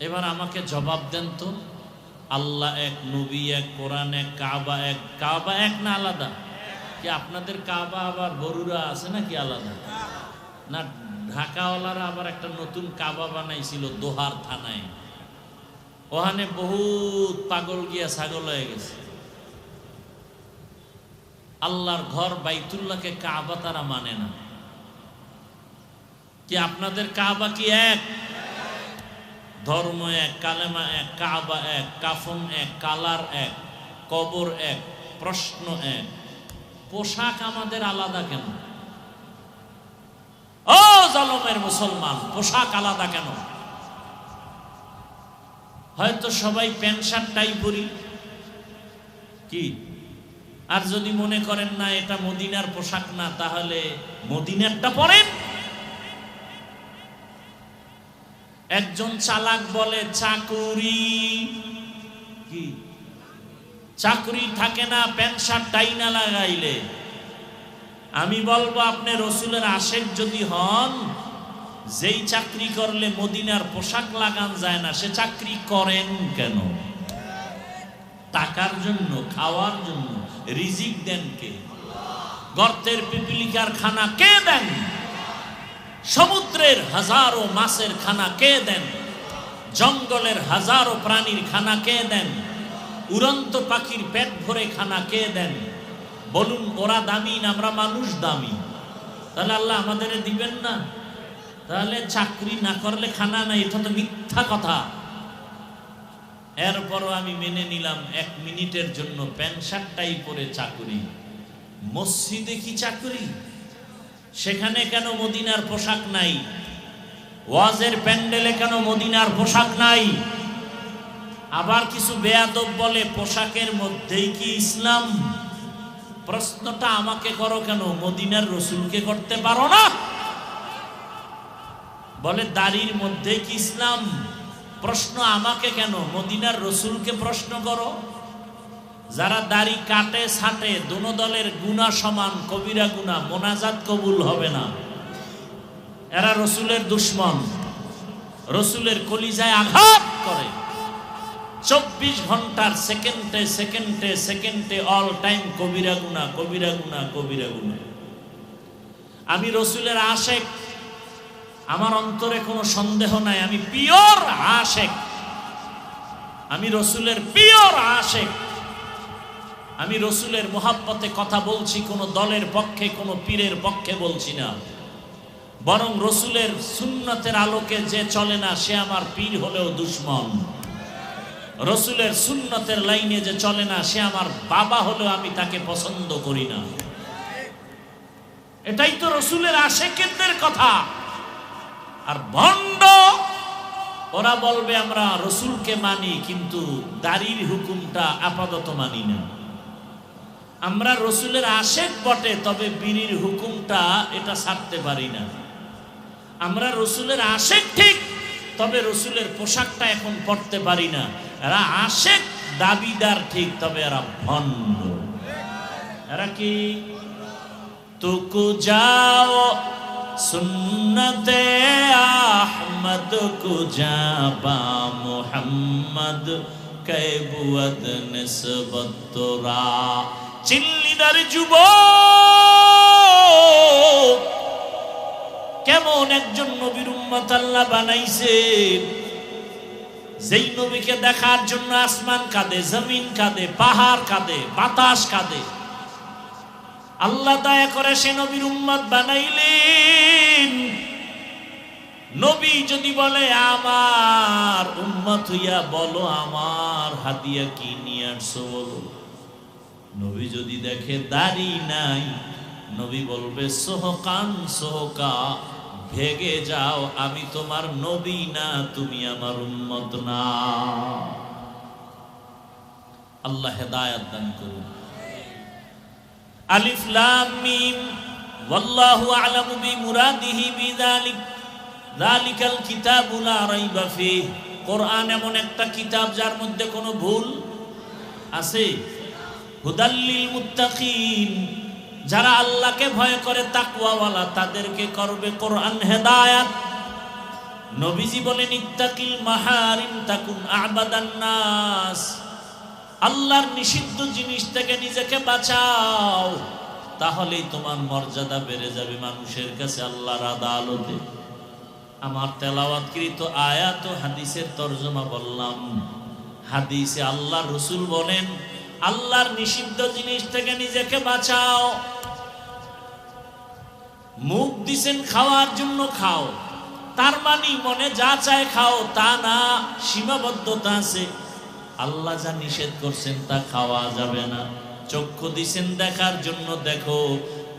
A: এবার আমাকে জবাব দেন তো, আল্লাহ এক, নবী এক, কোরআন এক, কাবা এক। কাবা এক না আলাদা? কি আপনাদের কাবা আবার বরুরা আছে নাকি আলাদা? না, ঢাকাওয়ালারা আবার একটা নতুন কাবা বানাইছিল দোহার থানায়। ওখানে বহুত পাগল গিয়া ছাগল হয়ে গেছে। আল্লাহর ঘর বাইতুল্লাহকে কাবা তারা মানে না। কি আপনাদের কাবা কি এক? ধর্ম এক, কালেমা এক, কাবা এক, কাফন এক, কালার এক, কবর এক, প্রশ্ন এক। পোশাক আমাদের আলাদা কেন? ও জালেমের মুসলমান, পোশাক আলাদা কেন? হয়তো সবাই প্যান্ট শার্ট টাই পরি কি, আর যদি মনে করেন না এটা মদিনার পোশাক না, তাহলে মদিনারটা পরেন। একজন চালাক বলে চাকুরি কি, চাকরি থাকে না প্যান্ট শার্ট টাই না লাগাইলে। আমি বলবো আপনি রসুলের আশেক যদি হন, যেই চাকরি করলে মদিনার পোশাক লাগান যায় না, সে চাকরি করেন কেন? টাকার জন্য, খাওয়ার জন্য। রিজিক দেন কে? গর্তের পিপিলিকার খানা কে দেন? সমুদ্রের হাজারো মাছের খানা কে দেন? জঙ্গলের হাজারো প্রাণীর খানা কে দেন? উড়ন্ত পাখির পেট ভরে খানা কে দেন? বলুন, ওরা দামি না আমরা মানুষ দামি? তাহলে আল্লাহ আমাদের দিবেন না? তাহলে চাকরি না করলে খানা নাই, এটা তো মিথ্যা কথা। এরপরও আমি মেনে নিলাম 1 মিনিটের জন্য প্যান্ট শার্টটাই পরে চাকরি। মসজিদে কি চাকরি? সেখানে কেন মদিনার পোশাক নাই? ওয়াজের প্যান্ডেলে কেন মদিনার পোশাক নাই? আবার কিছু বেয়াদব বলে পোশাকের মধ্যেই কি ইসলাম? প্রশ্নটা আমাকে করো কেন, মদিনার রসুলকে করতে পারো না? বলে দাড়ির মধ্যে কি ইসলাম? প্রশ্ন আমাকে কেন, মদিনার রসুলকে প্রশ্ন করো। যারা দাড়ি কাটে ছাটে, দোনো দলের গুনাহ সমান, কবিরা গুনাহ, মোনাজাত কবুল হবে না। এরা রসুলের দুশ্মন, রসুলের কলিজায় আঘাত করে। 24 ঘন্টার সেকেন্ডে সেকেন্ডে সেকেন্ডে অল টাইম কবিরা গুনাহ, কবিরা গুনাহ, কবিরা গুনাহ। আমি রসুলের আশেক, আমার অন্তরে কোনো সন্দেহ নাই, আমি পিওর আশেক, আমি রসুলের পিওর আশেক। আমি রসুলের মোহাব্বতে কথা বলছি, কোনো দলের পক্ষে, কোনো পীরের পক্ষে বলছি না। বরং রসুলের সুন্নতের আলোকে যে চলে না, সে আমার পীর হলেও দুশ্মন। রসুলের সুন্নতের লাইনে যে চলে না, সে আমার বাবা হলেও আমি তাকে পছন্দ করি না। এটাই তো রসুলের আশেকের কথা। আর ভণ্ড ওরা বলবে আমরা রসুলকে মানি, কিন্তু দাড়ির হুকুমটা আপাতত মানি না। আমরা রসুলের আশেক বটে, তবে বিড়ির হুকুমটা এটা ছাড়তে পারি না। আমরা রসুলের আশেক ঠিক, তবে রসুলের পোশাকটা এখন পরতে পারি না। এরা আশেক দাবিদার ঠিক, তবে এরা ভণ্ড। এরা কি? তুকু যাও সুন্নতে আহমদ কুজাবা মুহাম্মদ কৈবুয়ত নিসবত তোরা। চিল্লিদার যুবক, কেমন একজন নবীর উম্মত আল্লাহ বানাইছেন, যেই নবীকে দেখার জন্য আসমান কাঁদে, জমিন কাঁদে, পাহাড় কাঁদে, বাতাস কাঁদে। আল্লাহ দয়া করে সে নবীর উম্মত বানাইলেন। নবী যদি বলে আমার উম্মত হইয়া বলো আমার হাদিয়া কি নিয়ে আসছো বলো। নবী যদি দেখে দাড়ি নাই, নবী বলবে সোহকান সোহকা, ভেগে যাও, আমি তোমার নবী না, তুমি আমার উম্মত না। আল্লাহ হেদায়েত দান করুন। আলিফ লাম মিম ওয়াল্লাহু আ'লামু বিমুরাদিহি বিযালিক যালিকাল কিতাবু লা রাইবা ফীহ। কোরআন এমন একটা কিতাব যার মধ্যে কোনো ভুল আছে। হুদাল লিল মুত্তাকিন, যারা আল্লাহকে ভয় করে তাকওয়াওয়ালা, তাদেরকে করবে কোরআন হেদায়েত। নবীজি বলেন ইত্তাকিল মাহারিম তাকুন আবাদান নাস, আল্লাহর নিষিদ্ধ জিনিস থেকে নিজেকে বাঁচাও, তাহলেই তোমার মর্যাদা বেড়ে যাবে মানুষের কাছে, আল্লাহর আদালতে। আমার তেলাওয়াতকৃত আয়াত ও হাদিসের তরজমা বললাম। হাদিসে আল্লাহ রসুল বলেন আল্লাহর নিষিদ্ধ জিনিস থেকে নিজেকে বাঁচাও। মুখ দিছেন খাওয়ার জন্য খাও, তার মানে মনে যা চায় খাও তা না, সীমাবদ্ধতা আছে। আল্লাহ যা নিষেধ করছেন তা খাওয়া যাবে না। চক্ষু দিছেন দেখার জন্য দেখো,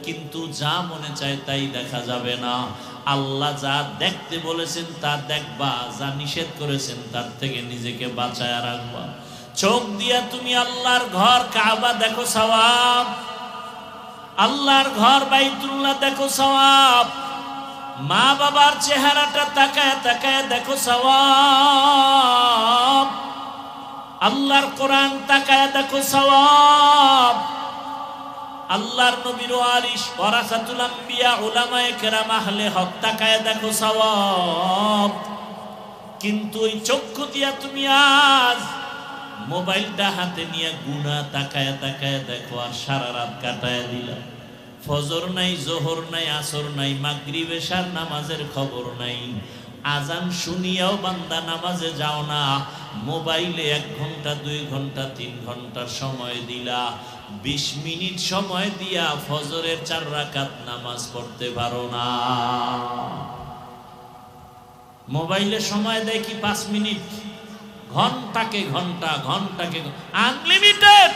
A: কিন্তু যা মনে চায় তাই দেখা যাবে না। আল্লাহ যা দেখতে বলেছেন তা দেখবা, যা নিষেধ করেছেন তার থেকে নিজেকে বাঁচায় রাখবা। চোখ দিয়া তুমি আল্লাহর ঘর কাবা দেখো সওয়াব, আল্লাহর ঘর বাইতুল্লাহ দেখো সওয়াব, মা বাবার চেহারাটা তাকায় তাকায় দেখো সওয়াব, আল্লাহর কোরআন তাকায় দেখো সওয়াব, আল্লাহর নবীর ওয়ারিস ওয়ারাসাতুল আম্বিয়া উলামায়ে কেরাম আহলে হক তাকায় দেখো সওয়াব। কিন্তু ওই চক্ষু দিয়া তুমি আজ মোবাইলটা হাতে নিয়ে গুনাহ তাকায় তাকায় দেখো, আর সারা রাত কাটায় দিলা। ফজর নাই, জোহর নাই, আসর নাই, মাগরিব এশার নামাজের খবর নাই। আজান শুনিয়াও বান্দা নামাজে যাও না, মোবাইলে 1 ঘন্টা 2 ঘন্টা 3 ঘন্টার সময় দিলা। 20 মিনিট সময় দিয়া ফজরের 4 রাকাত নামাজ পড়তে পারো না। মোবাইলে সময় দেয় কি 5 মিনিট, ঘন্টাকে ঘন্টা, ঘন্টাকে আনলিমিটেড।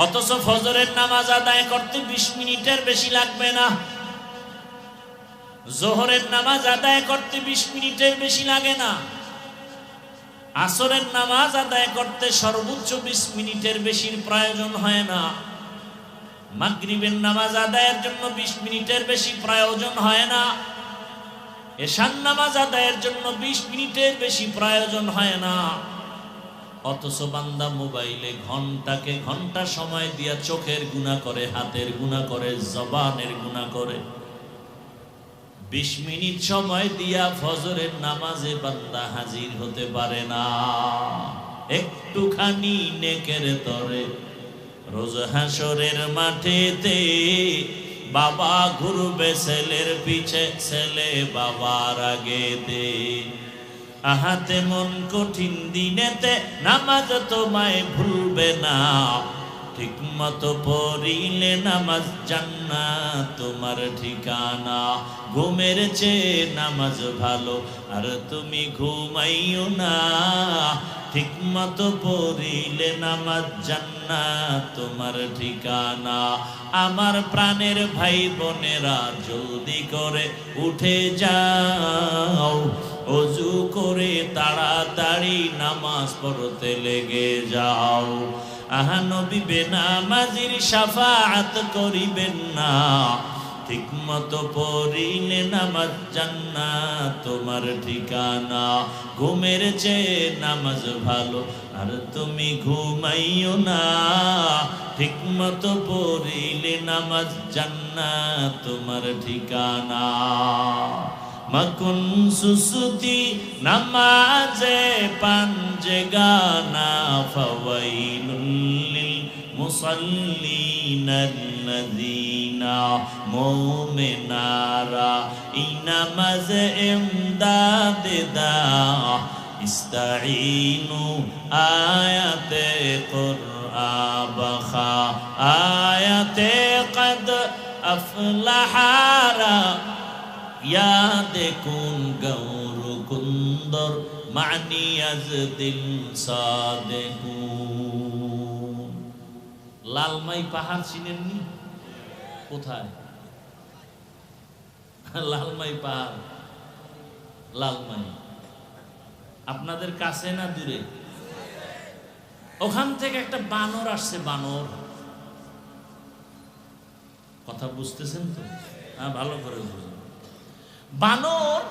A: অথচ ফজরের নামাজ আদায় করতে 20 মিনিটের বেশি লাগবে না, জোহরের নামাজ আদায় করতে 20 মিনিটের বেশি লাগে না, আসরের নামাজ আদায় করতে সর্বোচ্চ 20 মিনিটের বেশির প্রয়োজন হয় না, মাগরিবের নামাজ আদায়ের জন্য 20 মিনিটের বেশি প্রয়োজন হয় না, এশার নামাজ আদায়ের জন্য 20 মিনিটের বেশি প্রয়োজন হয় না। অথচ বান্দা মোবাইলে ঘন্টাকে ঘন্টা সময় দিয়া চোখের গুনাহ করে, হাতের গুনাহ করে, জবানের গুনাহ করে। 20 মিনিট সময় দিয়া ফজরের নামাজে বান্দা হাজির হতে পারে না। একটুখানি নেকের তরে রোজ হাসরের মাঠেতে বাবা ঘুরবে ছেলের পিছে, ছেলে বাবার আগেতে। আহাতে মন কঠিন দিনেতে নামাজ তোমায় ভুলবে না, ঠিক মতো পড়িলে নামাজ জান্নাত তোমার ঠিকানা। ঘুমের চেয়ে নামাজ ভালো আর তুমি ঘুমাইও না, ঠিক মতো পড়িলে নামাজ জান্নাত তোমার ঠিকানা। আমার প্রাণের ভাই বোনেরা জলদি করে উঠে যাও, ওযু করে তাড়াতাড়ি নামাজ পড়তে লেগে যাও। আহা নবী বেনামাজির শাফাআত করিবেন না, ঠিক মতো পড়িলে নামাজ জান্নাত তোমার ঠিকানা। ঘুমের চেয়ে নামাজ ভালো আর তুমি ঘুমাইও না, ঠিক মতো পড়িলে নামাজ জান্নাত তোমার ঠিকানা। মকুন সুসুতি নামাজে পাঞ্জে গানা, ফাওয়াইলুল লিল মুসাল্লিনাল্লাযীনা মুমিনারা ইনামাজ ইমদাদ দা। ইস্তাঈনু আয়াতে কুরআন বখা, আয়াতে কদ আফলাহারা ইয়াদে কুন গৌর কুন্দর মানি আজ দিল সাদেকুন। লালমাই পাহাড় চিনেননি? কোথায় লালমাই পাহাড়? লালমাই আপনাদের কাছে না দূরে? ওখান থেকে একটা বানর আসছে। বানর, কথা বুঝতেছেন তো? হ্যাঁ, ভালো করে বুঝুন। বানর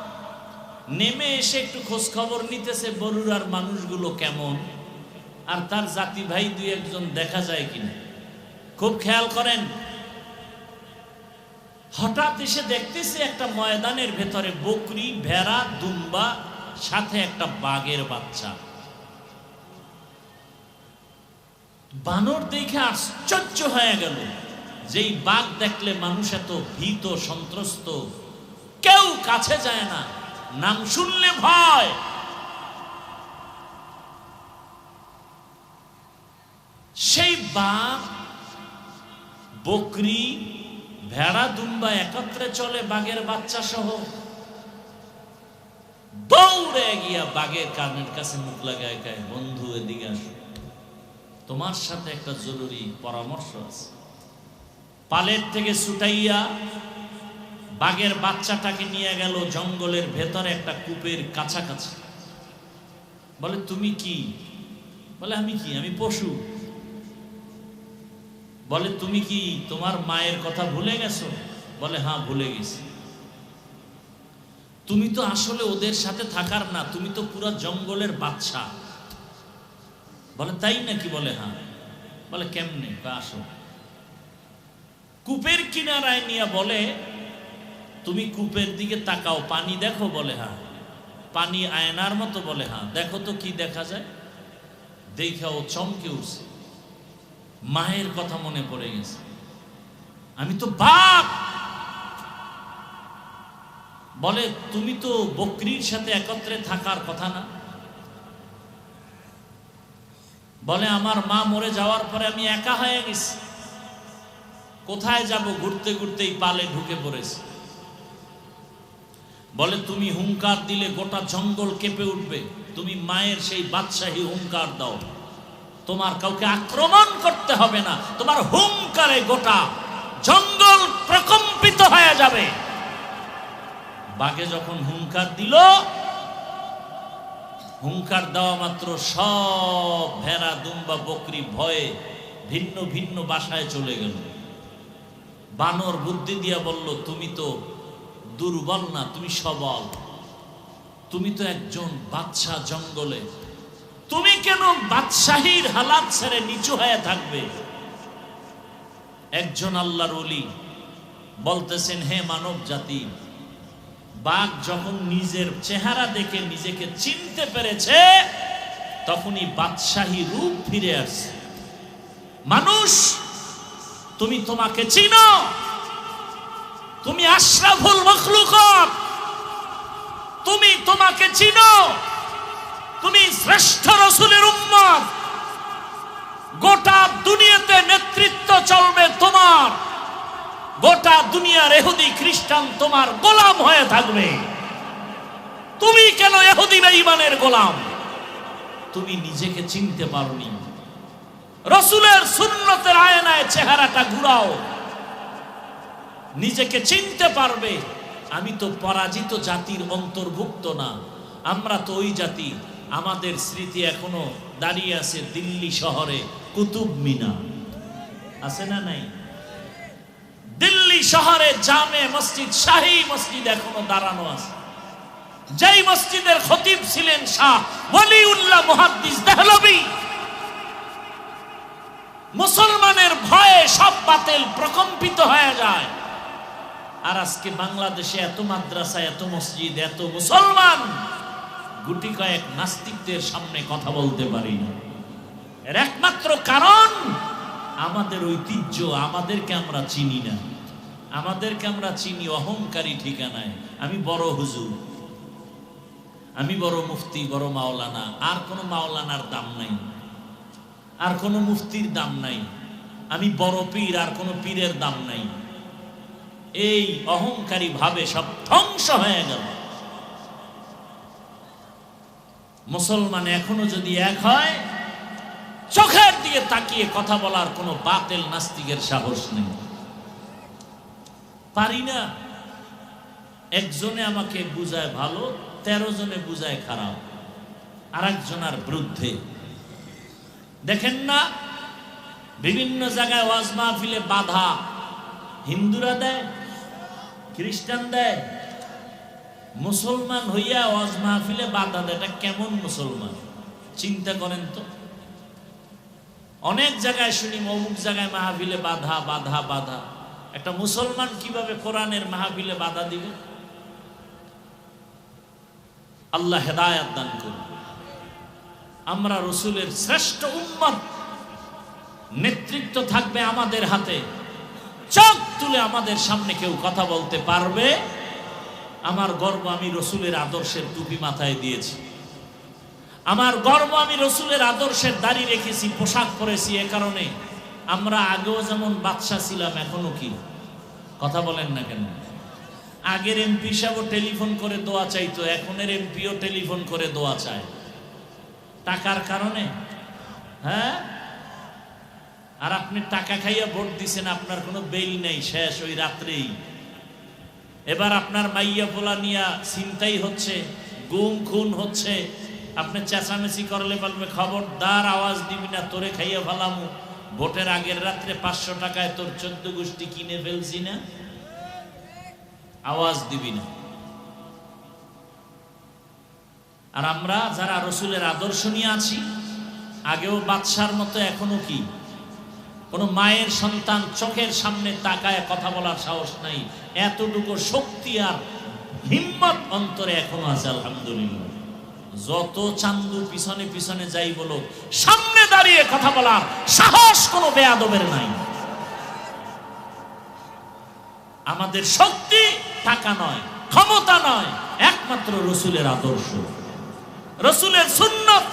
A: নেমে এসে একটু খোঁজ খবর নিতেছে বরুড়ার মানুষগুলো কেমন, আর তার জাতি ভাই 2-1 জন দেখা যায় কিনা। খুব খেয়াল করেন, হঠাৎ এসে দেখতেছে একটা ময়দানের ভেতরে বকরি, ভেড়া, দুম্বা, সাথে একটা বাঘের বাচ্চা। বানর দেখে আশ্চর্য হয়ে গেল, যেই বাঘ দেখলে মানুষ এত ভীত সন্ত্রস্ত, কেউ কাছে যায় না, নাম শুনলে ভয়। সেই বাঘ, বকরি, ভেড়া, দুম্বা একত্রে চলে বাঘের বাচ্চা সহ। দৌড়ে গিয়া বাঘের কানের কাছে মুখ লাগায় গায়, বন্ধু এদিকে আসো, তোমার সাথে একটা জরুরি পরামর্শ আছে। পালের থেকে ছুটাইয়া বাঘের বাচ্চাটাকে নিয়ে গেল জঙ্গলের ভেতরে একটা কূপের কাছাকাছি। বলে তুমি কি? বলে আমি কি, আমি পশু। বলে তুমি কি তোমার মায়ের কথা ভুলে গেছো? বলে হ্যাঁ ভুলে গেছি। তুমি তো আসলে ওদের সাথে থাকার না, তুমি তো পুরা জঙ্গলের বাদশা। বলে তাই নাকি? বলে হ্যাঁ। বলে কেমনে? আসো। কূপের কিনারায় নিয়ে বলে তুমি কূপের দিকে তাকাও, পানি দেখো? বলে হ্যাঁ। পানি আয়নার মতো? বলে হ্যাঁ। দেখো তো কি দেখা যায়? দেখা ও চমকে উঠছে, মায়ের কথা মনে পড়ে গেছে, আমি তো বাঘ। বলে তুমি তো বকরির সাথে একত্রে থাকার কথা না? বলে আমার মা মরে যাওয়ার পরে আমি একা হয়ে গেছি, কোথায় যাব? ঘুরতে ঘুরতেই পালে ঢুকে পড়েছি। বলে তুমি হুঙ্কার দিলে গোটা জঙ্গল কেঁপে উঠবে, তুমি মায়ের সেই বাদশাহী হুঙ্কার দাও, তোমার কাউকে আক্রমণ করতে হবে না, তোমার হুঙ্কারে গোটা জঙ্গল প্রকম্পিত হয়ে যাবে। বাঘে যখন হুঙ্কার দিল, হুঙ্কার দেওয়া মাত্র সব ভেড়া, দুম্বা, বকরি ভয়ে ভিন্ন ভিন্ন বাসায় চলে গেল। বানর বুদ্ধি দিয়া বলল, তুমি তো দুর্বল না, তুমি সবল, তুমি তো একজন বাদশা জঙ্গলে, তুমি কেন বাদশাহীর হালাত ছেড়ে নিচু হয়ে থাকবে? একজন আল্লাহর ওলি বলতেছেন, হে মানব জাতি, বাঘ যখন নিজের চেহারা দেখে নিজেকে চিনতে পেরেছে, তখনই বাদশাহী রূপ ফিরে আসছে। মানুষ, তুমি তোমাকে চিনো, তুমি আশরাফুল মাখলুকাত, তুমি তোমাকে চিনো, তুমি শ্রেষ্ঠ রাসূলের উম্মত, গোটা দুনিয়াতে নেতৃত্ব চলবে তোমার, গোটা দুনিয়ার ইহুদি খ্রিস্টান তোমার গোলাম হয়ে থাকবে। তুমি কেন ইহুদি বেঈমানের গোলাম? তুমি নিজেকে চিনতে পারোনি। রাসূলের সুন্নতের আয়নায় চেহারাটা ঘুরাও, নিজেকে চিনতে পারবে। আমি তো পরাজিত জাতির অন্তর্ভুক্ত না, আমরা তো ওই জাতি। আমাদের স্মৃতি এখনো দাঁড়িয়ে আছে দিল্লি শহরে কুতুব মিনার, আছে না নাই? দিল্লি শহরে জামে মসজিদ, শাহী মসজিদ এখনো দাঁড়ানো আছে, যেই মসজিদের খতিব ছিলেন শাহ ওয়ালিউল্লাহ মুহাদ্দিস দেহলভী। মুসলমানের ভয়ে সব বাতিল প্রকম্পিত হয়ে যায়। আর আজকে বাংলাদেশে এত মাদ্রাসা, এত মসজিদ, এত মুসলমান, গুটি কয়েক নাস্তিকদের সামনে কথা বলতে পারি না। এর একমাত্র কারণ আমাদের ঐতিহ্য, আমাদেরকে আমরা চিনি না। আমাদেরকে আমরা চিনি অহংকারী ঠিকানায়, আমি বড় হুজুর, আমি বড় মুফতি, বড় মাওলানা। আর কোনো মাওলানার দাম নাই, আর কোনো মুফতির দাম নাই। আমি বড় পীর, আর কোনো পীরের দাম নাই। এই অহংকারী ভাবে সব ধ্বংস হয়ে গেল। মুসলমান এখনো যদি এক হয়, চোখের দিকে তাকিয়ে কথা বলার কোনো বাতিল নাস্তিকের সাহস নেই। পারি না। একজনে আমাকে বুঝায় ভালো, 13 জনে বুঝায় খারাপ, আর একজনের বিরুদ্ধে। দেখেন না, বিভিন্ন জায়গায় ওয়াজ মাহফিলে বাধা হিন্দুরা দেয়, খ্রিস্টান দেয়, মুসলমান হইয়া ওয়াজ মাহফিলে বাধা দেয়। এটা কেমন মুসলমান? চিন্তা করেন তো। অনেক জায়গায় শুনি অমুক জায়গায় মাহফিলে বাধা বাধা বাধা। একটা মুসলমান কিভাবে কোরআনের মাহফিলে বাধা দিবে? আল্লাহ হেদায়েত দান করুন। আমরা রসুলের শ্রেষ্ঠ উম্মত, নেতৃত্ব থাকবে আমাদের হাতে। চোখ তুলে আমাদের সামনে কেউ কথা বলতে পারবে? আমার গর্ব, আমি রসুলের আদর্শের টুপি মাথায় দিয়েছি। আমার গর্ব, আমি রসুলের আদর্শের দাড়ি রেখেছি, পোশাক পরেছি। এ কারণে আমরা আগেও যেমন বাদশা ছিলাম, এখনো কি? কথা বলেন না কেন? আগের এমপি সাহেবও টেলিফোন করে দোয়া চাইতো, এখনের এমপিও টেলিফোন করে দোয়া চায়। টাকার কারণে। হ্যাঁ, আর আপনি টাকা খাইয়া ভোট দিছেন, আপনার কোনো বেল নেই, শেষ ওই রাত্রেই। এবার আপনার মাইয়া পোলা নিয়া চিন্তাই হচ্ছে, গুম খুন হচ্ছে। আপনি চেঁচামেচি করলে বলবে খবরদার আওয়াজ দিবি না, তোরে খাইয়া ফেলামু। ভোটের আগের রাত্রে 500 টাকায় তোর 14 গোষ্ঠী কিনে ফেলছি না, আওয়াজ দিবি না। আর আমরা যারা রসুলের আদর্শ নিয়ে আছি, আগেও বাদশার মতো এখনো কি কোন মায়ের সন্তান চোখের সামনে তাকায় কথা বলার সাহস নাই, এতটুকু শক্তি আর হিম্মত অন্তরে এখনো আছে আলহামদুলিল্লাহ। যত চান্দু পিছনে পিছনে যাই বলো, সামনে দাঁড়িয়ে কথা বলার সাহস কোনো বেয়াদবের নাই। আমাদের শক্তি টাকা নয়, ক্ষমতা নয়, একমাত্র রসুলের আদর্শ, রসুলের সুন্নত।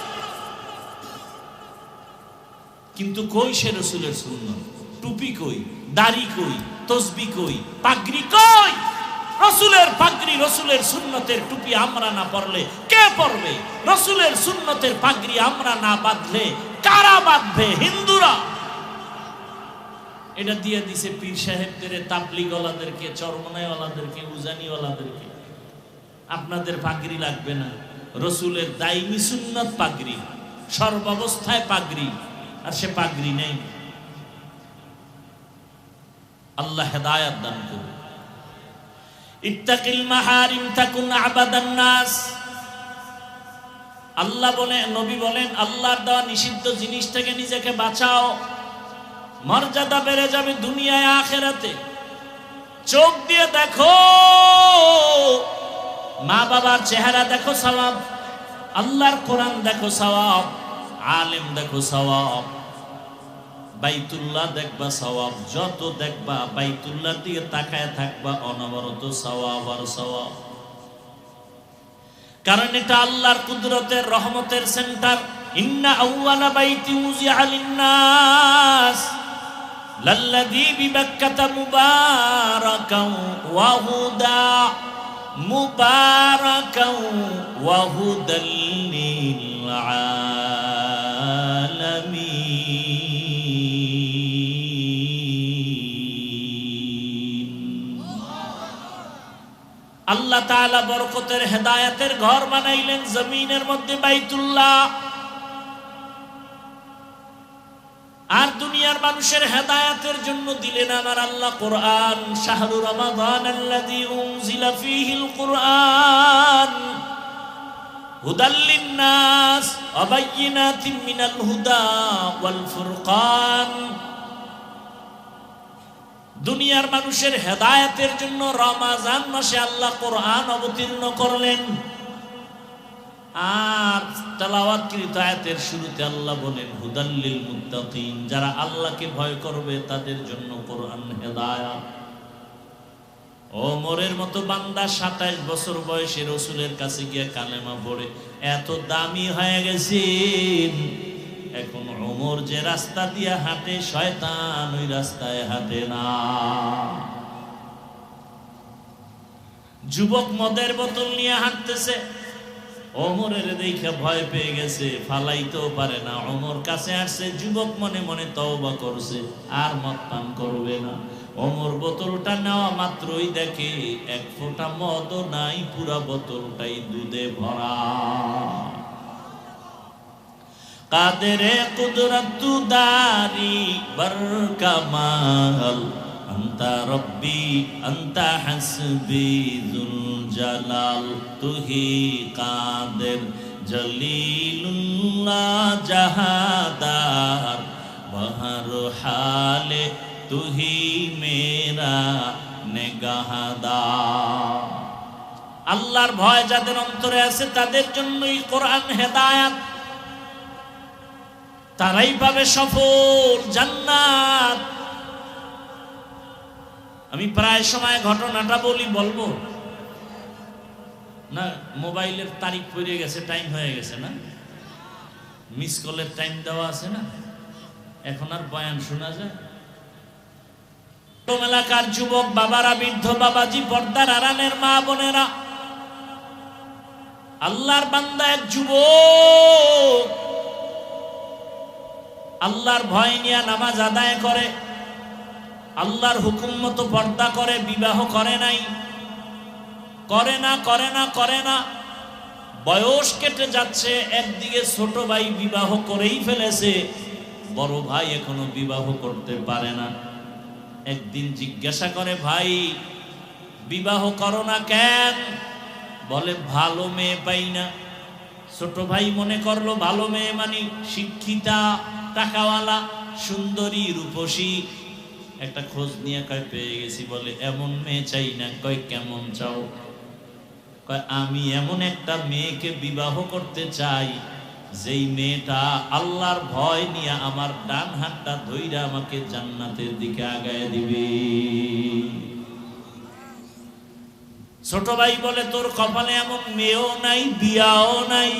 A: কিন্তু কই সে রসুলের সুন্নত? টুপি কই, দাড়ি কই, তসবি কই, পাগড়ি কই? রসুলের পাগড়ি, রসুলের সুন্নতের টুপি আমরা না পরলে কে পরবে? রসুলের সুন্নতের পাগড়ি আমরা না বাঁধলে কারা বাঁধবে? হিন্দুরা। এটা দিয়ে দিছে পীর সাহেবদের, তাবলিগওয়ালাদেরকে, চরমনাইওয়ালাদেরকে, উজানিওয়ালাদেরকে। আপনাদের পাগড়ি লাগবে না, রসুলের দাইমি সুন্নত পাগড়ি, সর্বাবস্থায় পাগড়ি, আর সে পাগড়ি নেই। আল্লাহ হেদায়েত দান করুন। ইত্তাকিল মাহারিম তাকুন আবাদান নাস। আল্লাহ বলেন, নবী বলেন, আল্লাহর দেওয়া নিষিদ্ধ জিনিস থেকে নিজেকে বাঁচাও, মর্যাদা বেড়ে যাবে দুনিয়ায় আখিরাতে। চোখ দিয়ে দেখো, মা বাবার চেহারা দেখো সওয়াব, আল্লাহর কোরআন দেখো সওয়াব, আলেম দেখো সওয়াব, বাইতুল্লাহ দেখবা সওয়াব। যত দেখবা বাইতুল্লাহ দিয়ে তাকায় থাকবা, অনবরত সওয়াব আর সওয়াব। কারণ এটা আল্লাহর কুদরতের রহমতের সেন্টার। ইন্না আউওয়ালা বাইতি উযিআ লিন-নাস লাল্লাযী বিবাক্কাতা মুবারাকান ওয়া হুদা, মুবারাকান ওয়া হুদাল লিল আলামিন। আল্লাহ তাআলা বরকতের হেদায়েতের ঘর বানাইলেন জমিনের মধ্যে, বাইতুল্লাহ। আর দুনিয়ার মানুষের হেদায়েতের জন্য দিলেন আমার আল্লাহ কোরআন। শাহরু রমাদান আল্লাযী উনজিলা ফীহিল কুরআন হুদাল লিন-নাস ওয়া বায়্যিনাতিন মিনাল হুদা ওয়াল ফুরকান। দুনিয়ার মানুষের হেদায়েতের জন্য রমজান মাসে আল্লাহ কোরআন অবতীর্ণ করলেন। আর তেলাওয়াতকৃত আয়াতের শুরুতে আল্লাহ বলেন হুদাল লিল মুত্তাকিন, যারা আল্লাহকে ভয় করবে তাদের জন্য কোরআন হেদায়েত। ওমরের মতো বান্দা 27 বছর বয়সে রাসূলের কাছে গিয়ে কালেমা পড়ে এত দামি হয়ে গেছেন, এখন ওমর যে রাস্তা দিয়ে হাঁটে শয়তান ওই রাস্তায় হাঁটে না। যুবক মদের বোতল নিয়ে হাঁটতেছে, ওমরের দেখে ভয় পেয়ে গেছে, ফালাইতেও পারে না। ওমর কাছে আসছে, যুবক মনে মনে তওবা করছে, আর মদ পান করবে না। ওমর বোতলটা নেওয়া মাত্রই দেখে এক ফোঁটা মদও নাই, পুরা বোতলটাই দুধে ভরা। কাদেরে কুদরতু দারি বরকামাল, আন্তা রব্বি আন্তা হাসবি যুল জালাল, তুহি কাদের জলিলুল্লাহ জাহাদার, বাহর হালে तू ही मेरा नेगाहदार। আল্লাহর ভয় যাদের অন্তরে আছে তাদের জন্যই কোরআন হেদায়েত, তারাই পাবে সফল জান্নাত। আমি প্রায় সময় ঘটনাটা বলবো না, মোবাইলের তারিখ পড়ে গেছে, টাইম হয়ে গেছে না, মিস কলের টাইম দেওয়া আছে না, এখন আর বয়ান শোনা যায়? এলাকার যুবক বাবারা, বৃদ্ধ বাবাজি, পর্দার আড়ালের মা বোনেরা, আল্লাহর বান্দা এক যুবক আল্লাহর ভয় নিয়ে নামাজ আদায় করে, আল্লাহর হুকুম মতো পর্দা করে, বিবাহ করে নাই, করে না। বয়স কেটে যাচ্ছে, একদিকে ছোট ভাই বিবাহ করেই ফেলেছে, বড় ভাই এখনো বিবাহ করতে পারে না। একদিন জিজ্ঞাসা করে, ভাই বিবাহ করো না কেন? বলে ভালো মেয়ে পাই না। ছোট ভাই মনে করলো ভালো মেয়ে মানে শিক্ষিতা, টাকাওয়ালা, সুন্দরী, রূপসী। একটা খোঁজ নিয়ে কয় পেয়ে গেছি। বলে এমন মেয়ে চাই না। কয় কেমন চাও? কয় আমি এমন একটা মেয়েকে বিবাহ করতে চাই যেই মেয়েটা আল্লাহর ভয় নিয়ে আমার ডান হাতটা ধইরা আমাকে জান্নাতের দিকে আগায় দিবে। ছোট ভাই বলে তোর কপালে এমন মেয়েও নাই, বিয়াও নাই।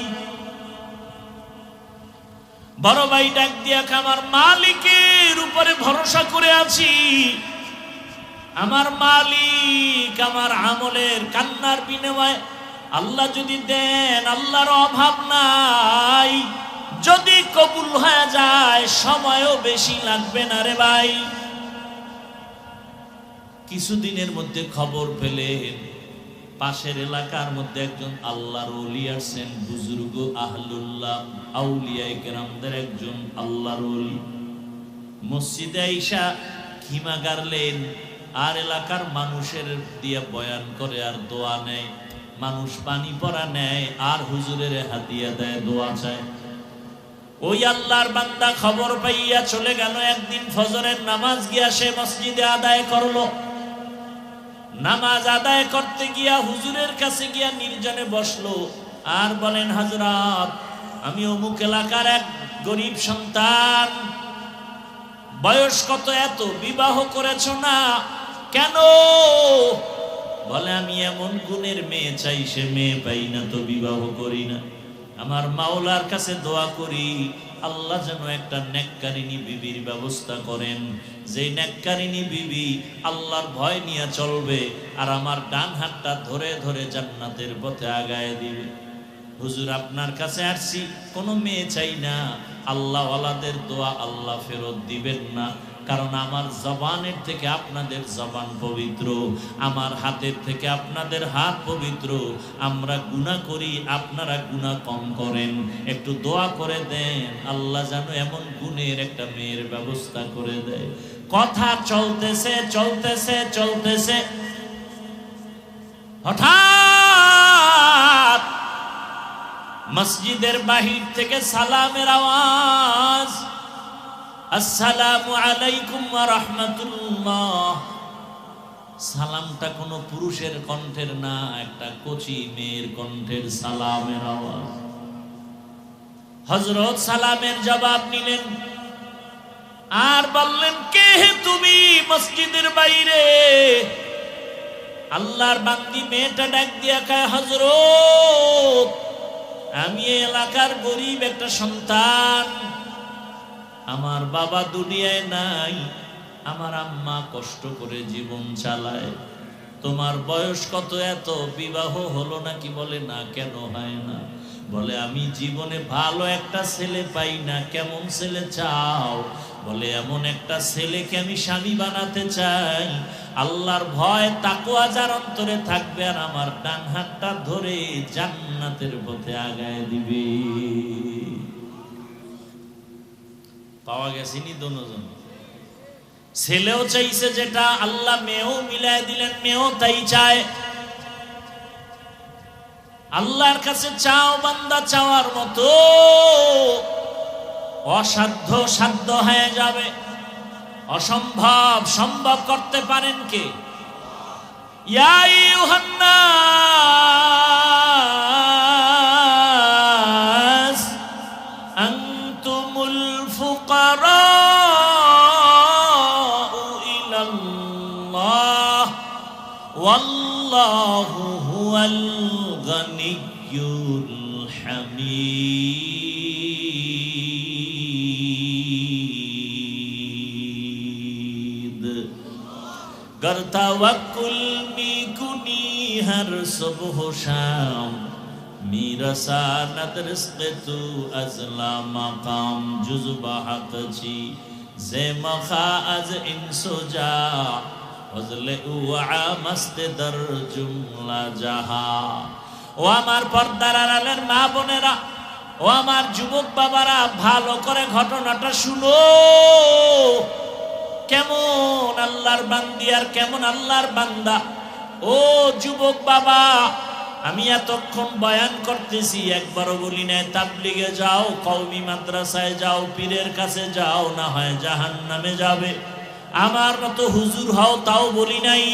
A: বড় ভাই ডাক দিয়া, আমার মালিকের উপরে ভরসা করে আছি, আমার মালিক আমার আমলের কান্নার বিনিময়ে আল্লাহ যদি দেন, আল্লাহর অভাব নাই, যদি কবুল হয়ে যায় সময়ও বেশি লাগবে না রে ভাই। কিছুদিনের মধ্যে খবর পেলেন পাশের এলাকার মধ্যে একজন আল্লাহর ওলি আসছেন, বুজুর্গ আহলুল্লাহ আউলিয়ায়ে কেরামদের একজন আল্লাহর ওলি। মসজিদে আইসা খিমা গাড়লেন আর এলাকার মানুষের দিয়ে বয়ান করে আর দোয়া নেয়। মানুষ পানি পড়া নেয় আর হুজুরের হাতিয়া দেয়, দোয়া চায়। ওই আল্লাহর বান্দা খবর পাইয়া চলে গেল। একদিন ফজরের নামাজ গিয়া সে মসজিদে আদায় করলো। নামাজ আদায় করতে গিয়া হুজুরের কাছে গিয়া নির্জনে বসলো আর বলেন, হযরত আমি অমুক এলাকার এক গরিব সন্তান, বয়স কত এত, বিবাহ করেছো না কেন? বলে আমি এমন গুণের মেয়ে চাই, সে মেয়ে পাই না তো বিবাহ করি না। আমার মাওলার কাছে দোয়া করি আল্লাহ যেন একটা নেককারিনী বিবির ব্যবস্থা করেন, যে নেককারিনী বিবি আল্লাহর ভয় নিয়ে চলবে আর আমার ডান হাতটা ধরে ধরে জান্নাতের পথে আগায় দিবে। হুজুর আপনার কাছে আসছি, কোনো মেয়ে চাই না। আল্লাহ ওয়ালাদের দোয়া আল্লাহ ফেরত দিবেন না, কারণ আমার জবানের থেকে আপনাদের জবান পবিত্র, আমার হাতের থেকে আপনাদের হাত পবিত্র। আমরা গুনাহ করি, আপনারা গুনাহ কম করেন। একটু দোয়া করে দেন আল্লাহ যেন এমন গুণের একটা মেয়ের ব্যবস্থা করে দেয়। কথা চলতেছে চলতেছে চলতেছে, হঠাৎ মসজিদের বাহির থেকে সালামের আওয়াজ, আসসালামু আলাইকুম ওয়া রাহমাতুল্লাহ। সালামটা কোনো পুরুষের কণ্ঠের না, একটা কচি মেয়ের কণ্ঠের সালামের আওয়াজ। হযরত সালামের জবাব নিলেন আর বললেন, কে তুমি মসজিদের বাইরে? আল্লাহর বান্দি মেয়েটা ডাক দিয়া কয়, হযরত আমি এই এলাকার গরিব একটা সন্তান, আমার বাবা দুনিয়ায় নাই, আমার আম্মা কষ্ট করে জীবন চালায়। তোমার বয়স কত এত, বিবাহ হলো নাকি? বলে না। কেন হয় না? বলে আমি জীবনে ভালো একটা ছেলে পাই না। কেমন ছেলে চাও? বলে এমন একটা ছেলেকে আমি স্বামী বানাতে চাই, আল্লাহর ভয় তাকওয়া যার অন্তরে থাকবে আর আমার ডান হাতটা ধরে জান্নাতের পথে আগায় দিবে। পাওয়া গেছেনি দুজন। ছেলেও চাইছে যেটা, আল্লাহ মেয়েও মিলায় দিলেন, মেয়েও তাই চায়। আল্লাহর কাছে চাও বান্দা, চাওয়ার মতো অসাধ্য সাধ্য হয়ে যাবে। অসম্ভব সম্ভব করতে পারেন কে? ইয়া আইয়ুহান নাস আনতুমুল ফুকারাউ ইলাল্লাহ ওয়াল্লাহু হুয়াল গানিয়্যুল হামিদ। गर तवक्कुल में कुनी हर सुबह शाम मेरा सानद रिज़्क़ तू अज़ला मकाम जुज़्बा हक़ छी ज़े मखा अज़ इंसुजा वज़ले उआ मस्त दर जुमला जहा। ও আমার পর্দার আড়ালের মা বোনেরা, ও আমার যুবক বাবারা, ভালো করে ঘটনাটা শুনো। কেমন আল্লাহর বান্দি আর কেমন আল্লাহর বান্দা। ও যুবক বাবা, আমি এতক্ষণ বয়ান করতেছি, একবারও বলি না তাবলিগে যাও, কওমি মাদ্রাসায় যাও, পীরের কাছে যাও, না হয় জাহান্নামে যাবে। আমার মতো হুজুর হও, তাও বলি নাই।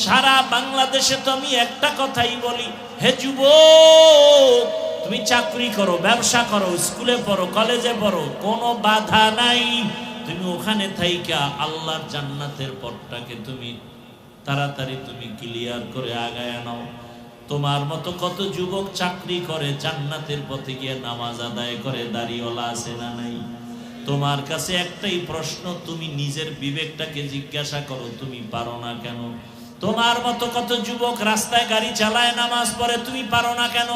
A: সারা বাংলাদেশে তো আমি একটা কথাই বলি, হে যুবক, তুমি চাকরি করো, ব্যবসা করো, স্কুলে পড়ো, কলেজে পড়ো, কোনো বাধা নাই। তুমি ওখানে থাইকা আল্লাহর জান্নাতের পথটাকে তুমি তাড়াতাড়ি তুমি ক্লিয়ার করে আগায় নাও। তোমার মতো কত যুবক চাকরি করে, জান্নাতের পথে গিয়ে নামাজ আদায় করে, দাড়িওয়ালা আছে না নাই? তোমার কাছে একটাই প্রশ্ন, তুমি নিজের বিবেকটাকে জিজ্ঞাসা করো, তুমি পারো না কেন? তোমার মতো কত যুবক রাস্তায় গাড়ি চালায়, নামাজ পড়ে, তুমি পারো না কেন?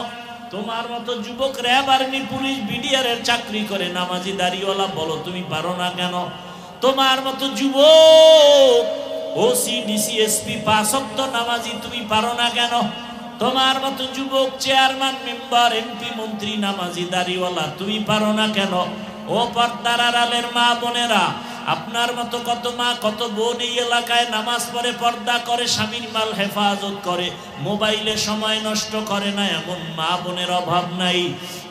A: তোমার মতো যুবক র্যাব, আর্মি, পুলিশ, বিডিআর এর চাকরি করে, নামাজি দাড়িওয়ালা, বলো তুমি পারো না কেন? তোমার মতো যুবক ওসি, ডিসি, এসপি, 5 ওয়াক্ত নামাজি, তুমি পারো না কেন? তোমার মতো যুবক চেয়ারম্যান, মেম্বার, এমপি, মন্ত্রী, নামাজি দাড়িওয়ালা, তুমি পারো না কেন? ও পর্দার আড়ালের মা বোনেরা, আপনার মতো কত মা কত বোন এই এলাকায় নামাজ পড়ে, পর্দা করে, স্বামীর মাল হেফাজত করে, মোবাইলে সময় নষ্ট করে না, এমন মা বোনের অভাব নাই।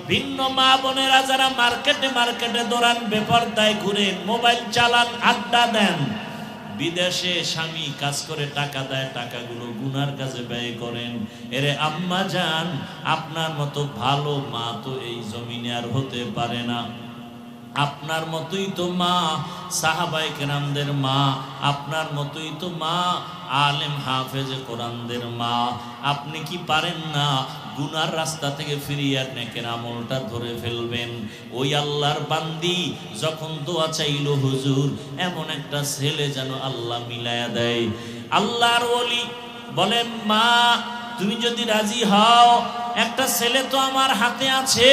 A: ভিন্ন মা বোনেরা যারা মার্কেটে মার্কেটে দৌড়ান, বেপরদায় ঘুরেন, মোবাইল চালান, আড্ডা দেন, বিদেশে স্বামী কাজ করে টাকা দেয়, টাকাগুলো গুনার কাজে ব্যয় করেন। এরে আম্মা জান, আপনার মতো ভালো মা তো এই জমিনে আর হতে পারে না। আপনার মতোই তো মা সাহাবায়ে কেরামদের মা, আপনার মতোই তো মা আলেম হাফেজে কোরআনদের মা। আপনি কি পারেন না গুনার রাস্তা থেকে ফিরিয়ে নেকের আমলটা ধরে ফেলবেন? ওই আল্লাহর বান্দি যখন দোয়া চাইল, হুজুর এমন একটা ছেলে যেন আল্লাহ মিলায়া দেয়। আল্লাহর ওলি বলেন, মা তুমি যদি রাজি হও, একটা ছেলে তো আমার হাতে আছে।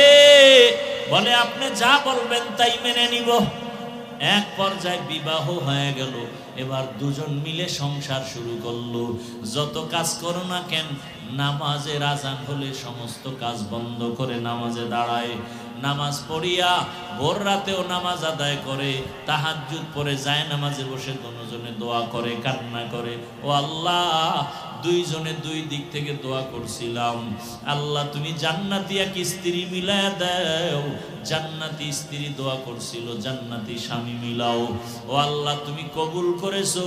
A: বলে, আপনি যা বলবেন তাই মেনে নিব। এক পর্যায়ে বিবাহ হয়ে গেল। এবার দুজন মিলে সংসার শুরু করলো। যত কাজ করো না কেন, নামাজের আজান হলে সমস্ত কাজ বন্ধ করে নামাজে দাঁড়ায়। নামাজ পড়িয়া ভোর রাতেও নামাজ আদায় করে, তাহাজ্জুদ পড়ে যায় নামাজে বসে দুজনে দোয়া করে, কান্না করে। ও আল্লাহ, দুইজনে দুই দিক থেকে দোয়া করছিলাম, আল্লাহ তুমি জান্নাতি এক স্ত্রী মিলায়া দাও। জান্নাতি স্ত্রী দোয়া করছিল, জান্নাতি স্বামী মিলাও। ও আল্লাহ তুমি কবুল করেছো।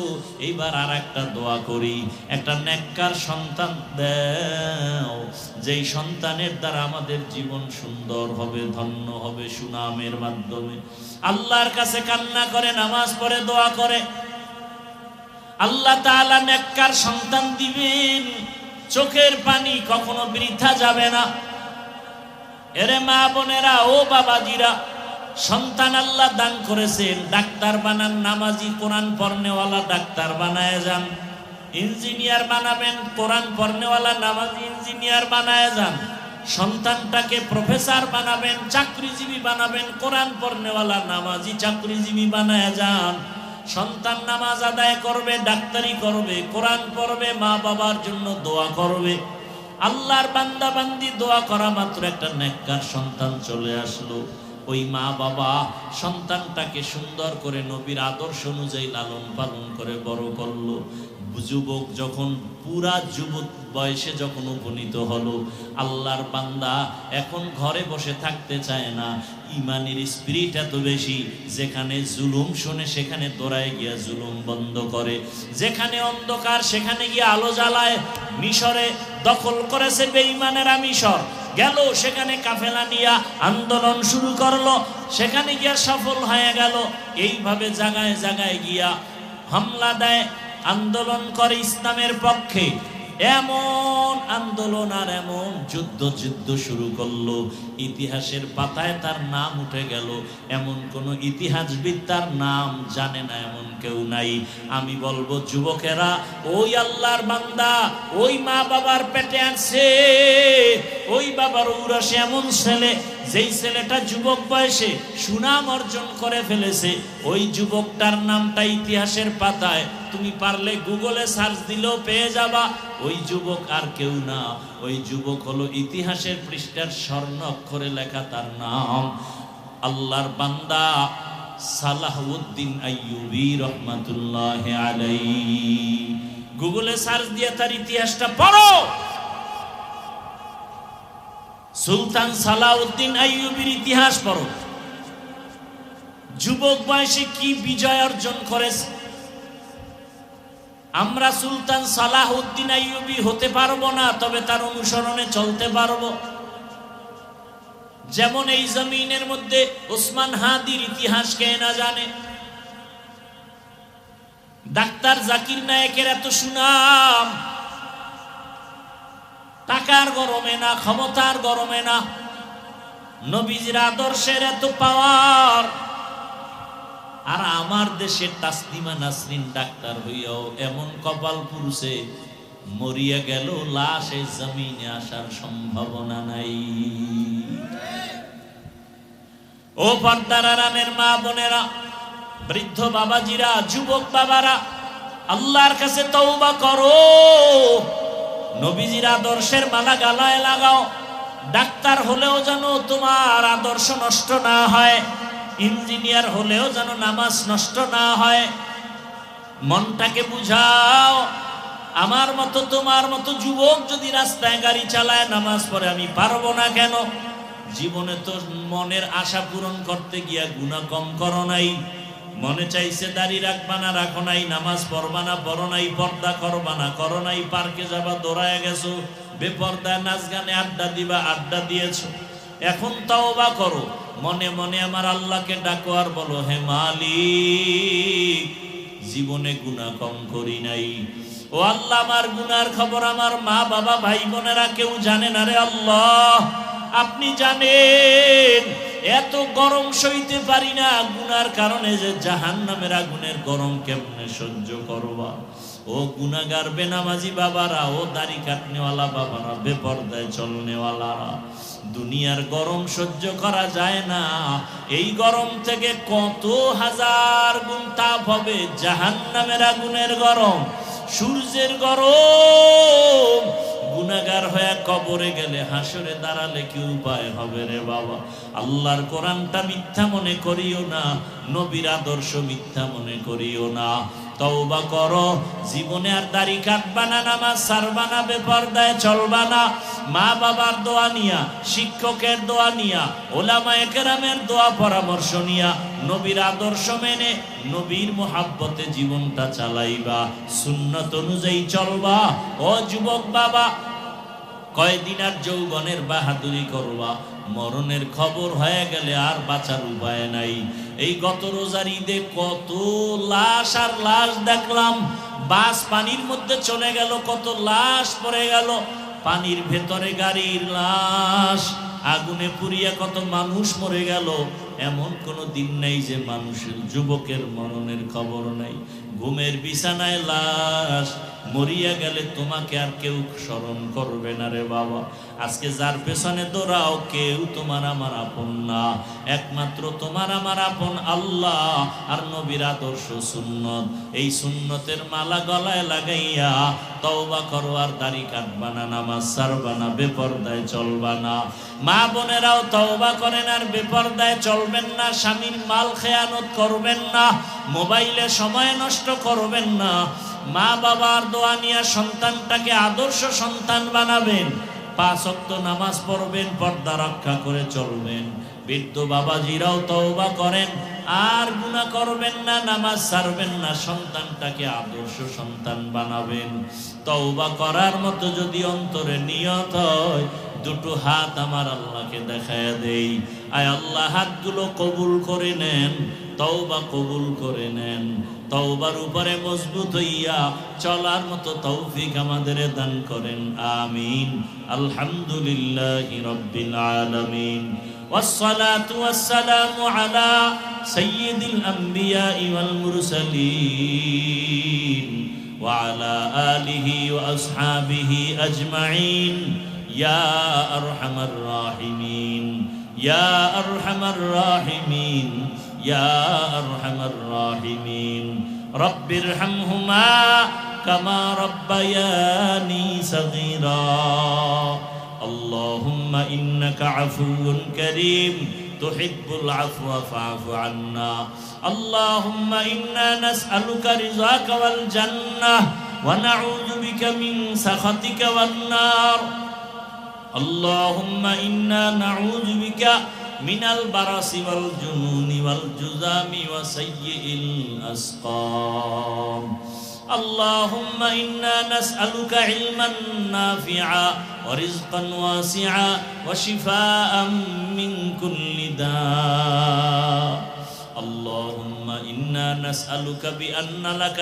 A: এইবার আর একটা দোয়া করি, একটা নেককার সন্তান দাও, যেই সন্তানের দ্বারা আমাদের জীবন সুন্দর হবে, ধন্য হবে সুনামের মাধ্যমে। আল্লাহর কাছে কান্না করে, নামাজ পড়ে, দোয়া করে, আল্লাহ তাআলা নেককার সন্তান দিবেন। চোখের পানি কখনো বৃথা যাবে না। এরে মা বোনেরা, ও বাবাজিরা, সন্তান আল্লাহ দান করেছেন, ডাক্তার বানান, নামাজি, কোরআন পড়নেওয়ালা ডাক্তার বানায় যান। ইঞ্জিনিয়ার বানাবেন, কোরআন পড়নেওয়ালা নামাজি ইঞ্জিনিয়ার বানায় যান। সন্তানটাকে প্রফেসর বানাবেন, চাকরিজীবী বানাবেন, কোরআন পড়নেওয়ালা নামাজি চাকরিজীবী বানায় যান। সন্তান নামাজ আদায় করবে, ডাক্তারি করবে, কোরআন পড়বে, মা বাবার জন্য দোয়া করবে। আল্লাহর বান্দা বান্দি দোয়া করা মাত্র একটা নেককার সন্তান চলে আসলো। ওই মা বাবা সন্তানটাকে সুন্দর করে নবীর আদর্শ অনুযায়ী লালন পালন করে বড় করলো। যুবক যখন পুরা যুবক বয়সে যখন উপনীত হলো, আল্লাহর বান্দা এখন ঘরে বসে থাকতে চায় না। ইমানের স্পিরিট এত বেশি, যেখানে জুলুম শোনে সেখানে দৌড়ায় গিয়া জুলুম বন্ধ করে, যেখানে অন্ধকার সেখানে গিয়ে আলো জ্বালায়। মিশরে দখল করেছে বেঈমানেরা, মিশর গেল, সেখানে কাফেলা নিয়া আন্দোলন শুরু করলো, সেখানে গিয়া সফল হয়ে গেল। এইভাবে জায়গায় জায়গায় গিয়া হামলা দেয়, আন্দোলন করে ইসলামের পক্ষে। এমন আন্দোলন আর এমন যুদ্ধ শুরু করলো, ইতিহাসের পাতায় তার নাম উঠে গেল। এমন কোন ইতিহাসবিদ তার নাম জানে না, এমন কেউ নাই। আমি বলবো যুবকেরা, ওই আল্লাহর বান্দা ওই মা বাবার পেটে আছে, ওই বাবার ঔরসে এমন ছেলে, যেই ছেলেটা যুবক বয়সে সুনাম অর্জন করে ফেলেছে, ওই যুবকটার নামটা ইতিহাসের পাতায় তুমি পারলে গুগলে সার্চ দিলেও পেয়ে যাবা। ওই যুবক আর কেউ না, ওই যুবক হলো ইতিহাসের পৃষ্ঠার স্বর্ণ অক্ষরে লেখা তার নাম আল্লাহর বান্দা সালাহউদ্দিন আইয়ুবী রহমাতুল্লাহি আলাইহি। গুগলে সার্চ দিয়ে তার ইতিহাসটা পড়ো। সুলতান সালাহউদ্দিন আইয়ুবীর ইতিহাস পড়ো। যুবক বয়সে কি বিজয় অর্জন করেছে। আমরা সুলতান সালাহউদ্দিন আইয়ুবী হতে পারবো না, তবে তার অনুসরণে চলতে পারবো। যেমন এই জমিনের মধ্যে ওসমান হাদির ইতিহাস কে না জানে, ডাক্তার জাকির নায়েকের এত সুনাম, টাকার গরমে না, ক্ষমতার গরমে না, নবীজির আদর্শের এত পাওয়ার। আর আমার দেশের তাসলিমা নাসরিন ডাক্তার হইয়াও এমন কপাল পুরুষে মরিয়া গেল, লাশে জমিনে আসার সম্ভাবনা নাই। ও পর্দার আড়ালের মা বোনেরা, বৃদ্ধ বাবাজিরা, যুবক বাবারা, আল্লাহর কাছে তওবা করো। নবীজির আদর্শের মালা গালায় লাগাও। ডাক্তার হলেও যেন তোমার আদর্শ নষ্ট না হয়, ইঞ্জিনিয়ার হলেও যেন নামাজ নষ্ট না হয়। মনটাকে বুঝাও। আমার মতো তোমার মতো যুবক যদি রাস্তায় গাড়ি চালায়, নামাজ পড়ে, আমি পারবো না কেন? জীবনে তো মনের আশা পূরণ করতে গিয়া গুনাহ কম করো নাই। মনে চাইছে দাড়ি রাখবা না, রাখো নাই। নামাজ পড়বা না, পড়ো নাই। পর্দা করবা না, করো নাই। পার্কে যাবা, দৌড়ায় গেছো। বেপর্দায় নাচ গানে আড্ডা দিবা, আড্ডা দিয়েছো। এখন তওবা করো। মনে মনে আমার আল্লাহকে ডাকো আর বলো, হে মালিক, জীবনে গুনাহ কম করি নাই। ও আল্লাহ, আমার গুনার খবর আমার মা বাবা ভাই বোনেরা কেউ জানে না রে আল্লাহ, আপনি জানেন। এত গরম সইতে পারি না গুনার কারণে, যে জাহান্নামের আগুনের গরম কেমনে সহ্য করবা। ও গুনাহগার বেনামাজি বাবারা, ও দাড়ি কাটনেওয়ালা বাবারা, বেপরদায় চলনেওয়ালারা, দুনিয়ার গরম সহ্য করা যায় না। এই গরম থেকে কত হাজার গুণ তাপ হবে জাহান্নামের আগুনের গরম, সূর্যের গরম। গুনাহগার হয়ে কবরে গেলে, হাসরে দাঁড়ালে কি উপায় হবে রে বাবা? আল্লাহর কোরআনটা মিথ্যা মনে করিও না, নবীর আদর্শ মিথ্যা মনে করিও না। তওবা করো। জীবনে আর দাড়ি কাটবা না, নামাজ ছাড়বা না, বেপরদায় চলবা না। মা বাবার দোয়া নিয়া, শিক্ষকের দোয়া নিয়া, ওলামায়ে কেরামের দোয়া পরামর্শ নিয়া, নবীর আদর্শ মেনে, নবীর মোহাব্বতে জীবনটা চালাইবা, সুন্নত অনুযায়ী চলবা। ও যুবক বাবা, কয়দিন আর যৌবনের বাহাদুরি করবা, মরণের খবর হয়ে গেলে আর বাঁচার উপায় নাই। এই গত রোজার ঈদে কত লাশ আর লাশ দেখলাম। বাস পানির মধ্যে চলে গেল, কত লাশ পড়ে গেল। পানির ভেতরে গাড়ির লাশ, আগুনে পুড়িয়া কত মানুষ মরে গেল। এমন কোনো দিন নেই যে মানুষের, যুবকের মরণের খবর নাই। ঘুমের বিছানায় লাশ, মরিয়া গেলে তোমাকে আর কেউ স্মরণ করবে না রে বাবা। আজকে যার পেছনে দৌড়াও, কেউ তোমার আমার আপন না। একমাত্র তোমার আমার আপন আল্লাহ আর নবীর আদর্শ সুন্নত। এই সুন্নতের মালা গলায় লাগাইয়া তওবা করো। আর দাড়ি কাটবা না, নামাজ ছাড়বা না, বেপরদায় চলবা না। মা বোনেরাও তওবা করেন আর বেপরদায় চলবেন না। স্বামীর মাল খেয়ানত করবেন না, মোবাইলে সময় নষ্ট করবেন না। মা বাবার দোয়া নিয়ে সন্তানটাকে আদর্শ সন্তান বানাবেন, 5 ওয়াক্ত নামাজ পড়বেন, পর্দা রক্ষা করে চলবেন। বৃদ্ধ বাবাজিরাও তওবা করেন, আর গুনাহ করবেন না, নামাজ ছাড়বেন না, সন্তানটাকে আদর্শ সন্তান বানাবেন। তওবা করার মতো যদি অন্তরে নিয়ত হয়, দুটো হাত আমার আল্লাহকে দেখায়া দেই, আয় আল্লাহ হাতগুলো কবুল করে নেন, তওবা কবুল করে নেন। তওবার উপরে মজবুত হইয়া চলার মতো তৌফিক আমাদের দান করেন, আমিন। আলহামদুলিল্লাহি রাব্বিল আলামিন, والصلاة والسلام على سيد الأنبياء والمرسلين وعلى آله وأصحابه أجمعين يا أرحم الراحمين يا أرحم الراحمين يا أرحم الراحمين رب ارحمهما كما ربياني صغيرا اللهم إنك عفو كريم تحب العفو فاعف عنا اللهم إنا نسألك رضاك والجنة ونعوذ بك من سخطك والنار اللهم إنا نعوذ بك من البرص والجنون والجذام وسيء الأسقام اللهم إنا نسألك علما نافعا ورزقا واسعا وشفاء من كل داء اللهم إنا نسألك بأن لك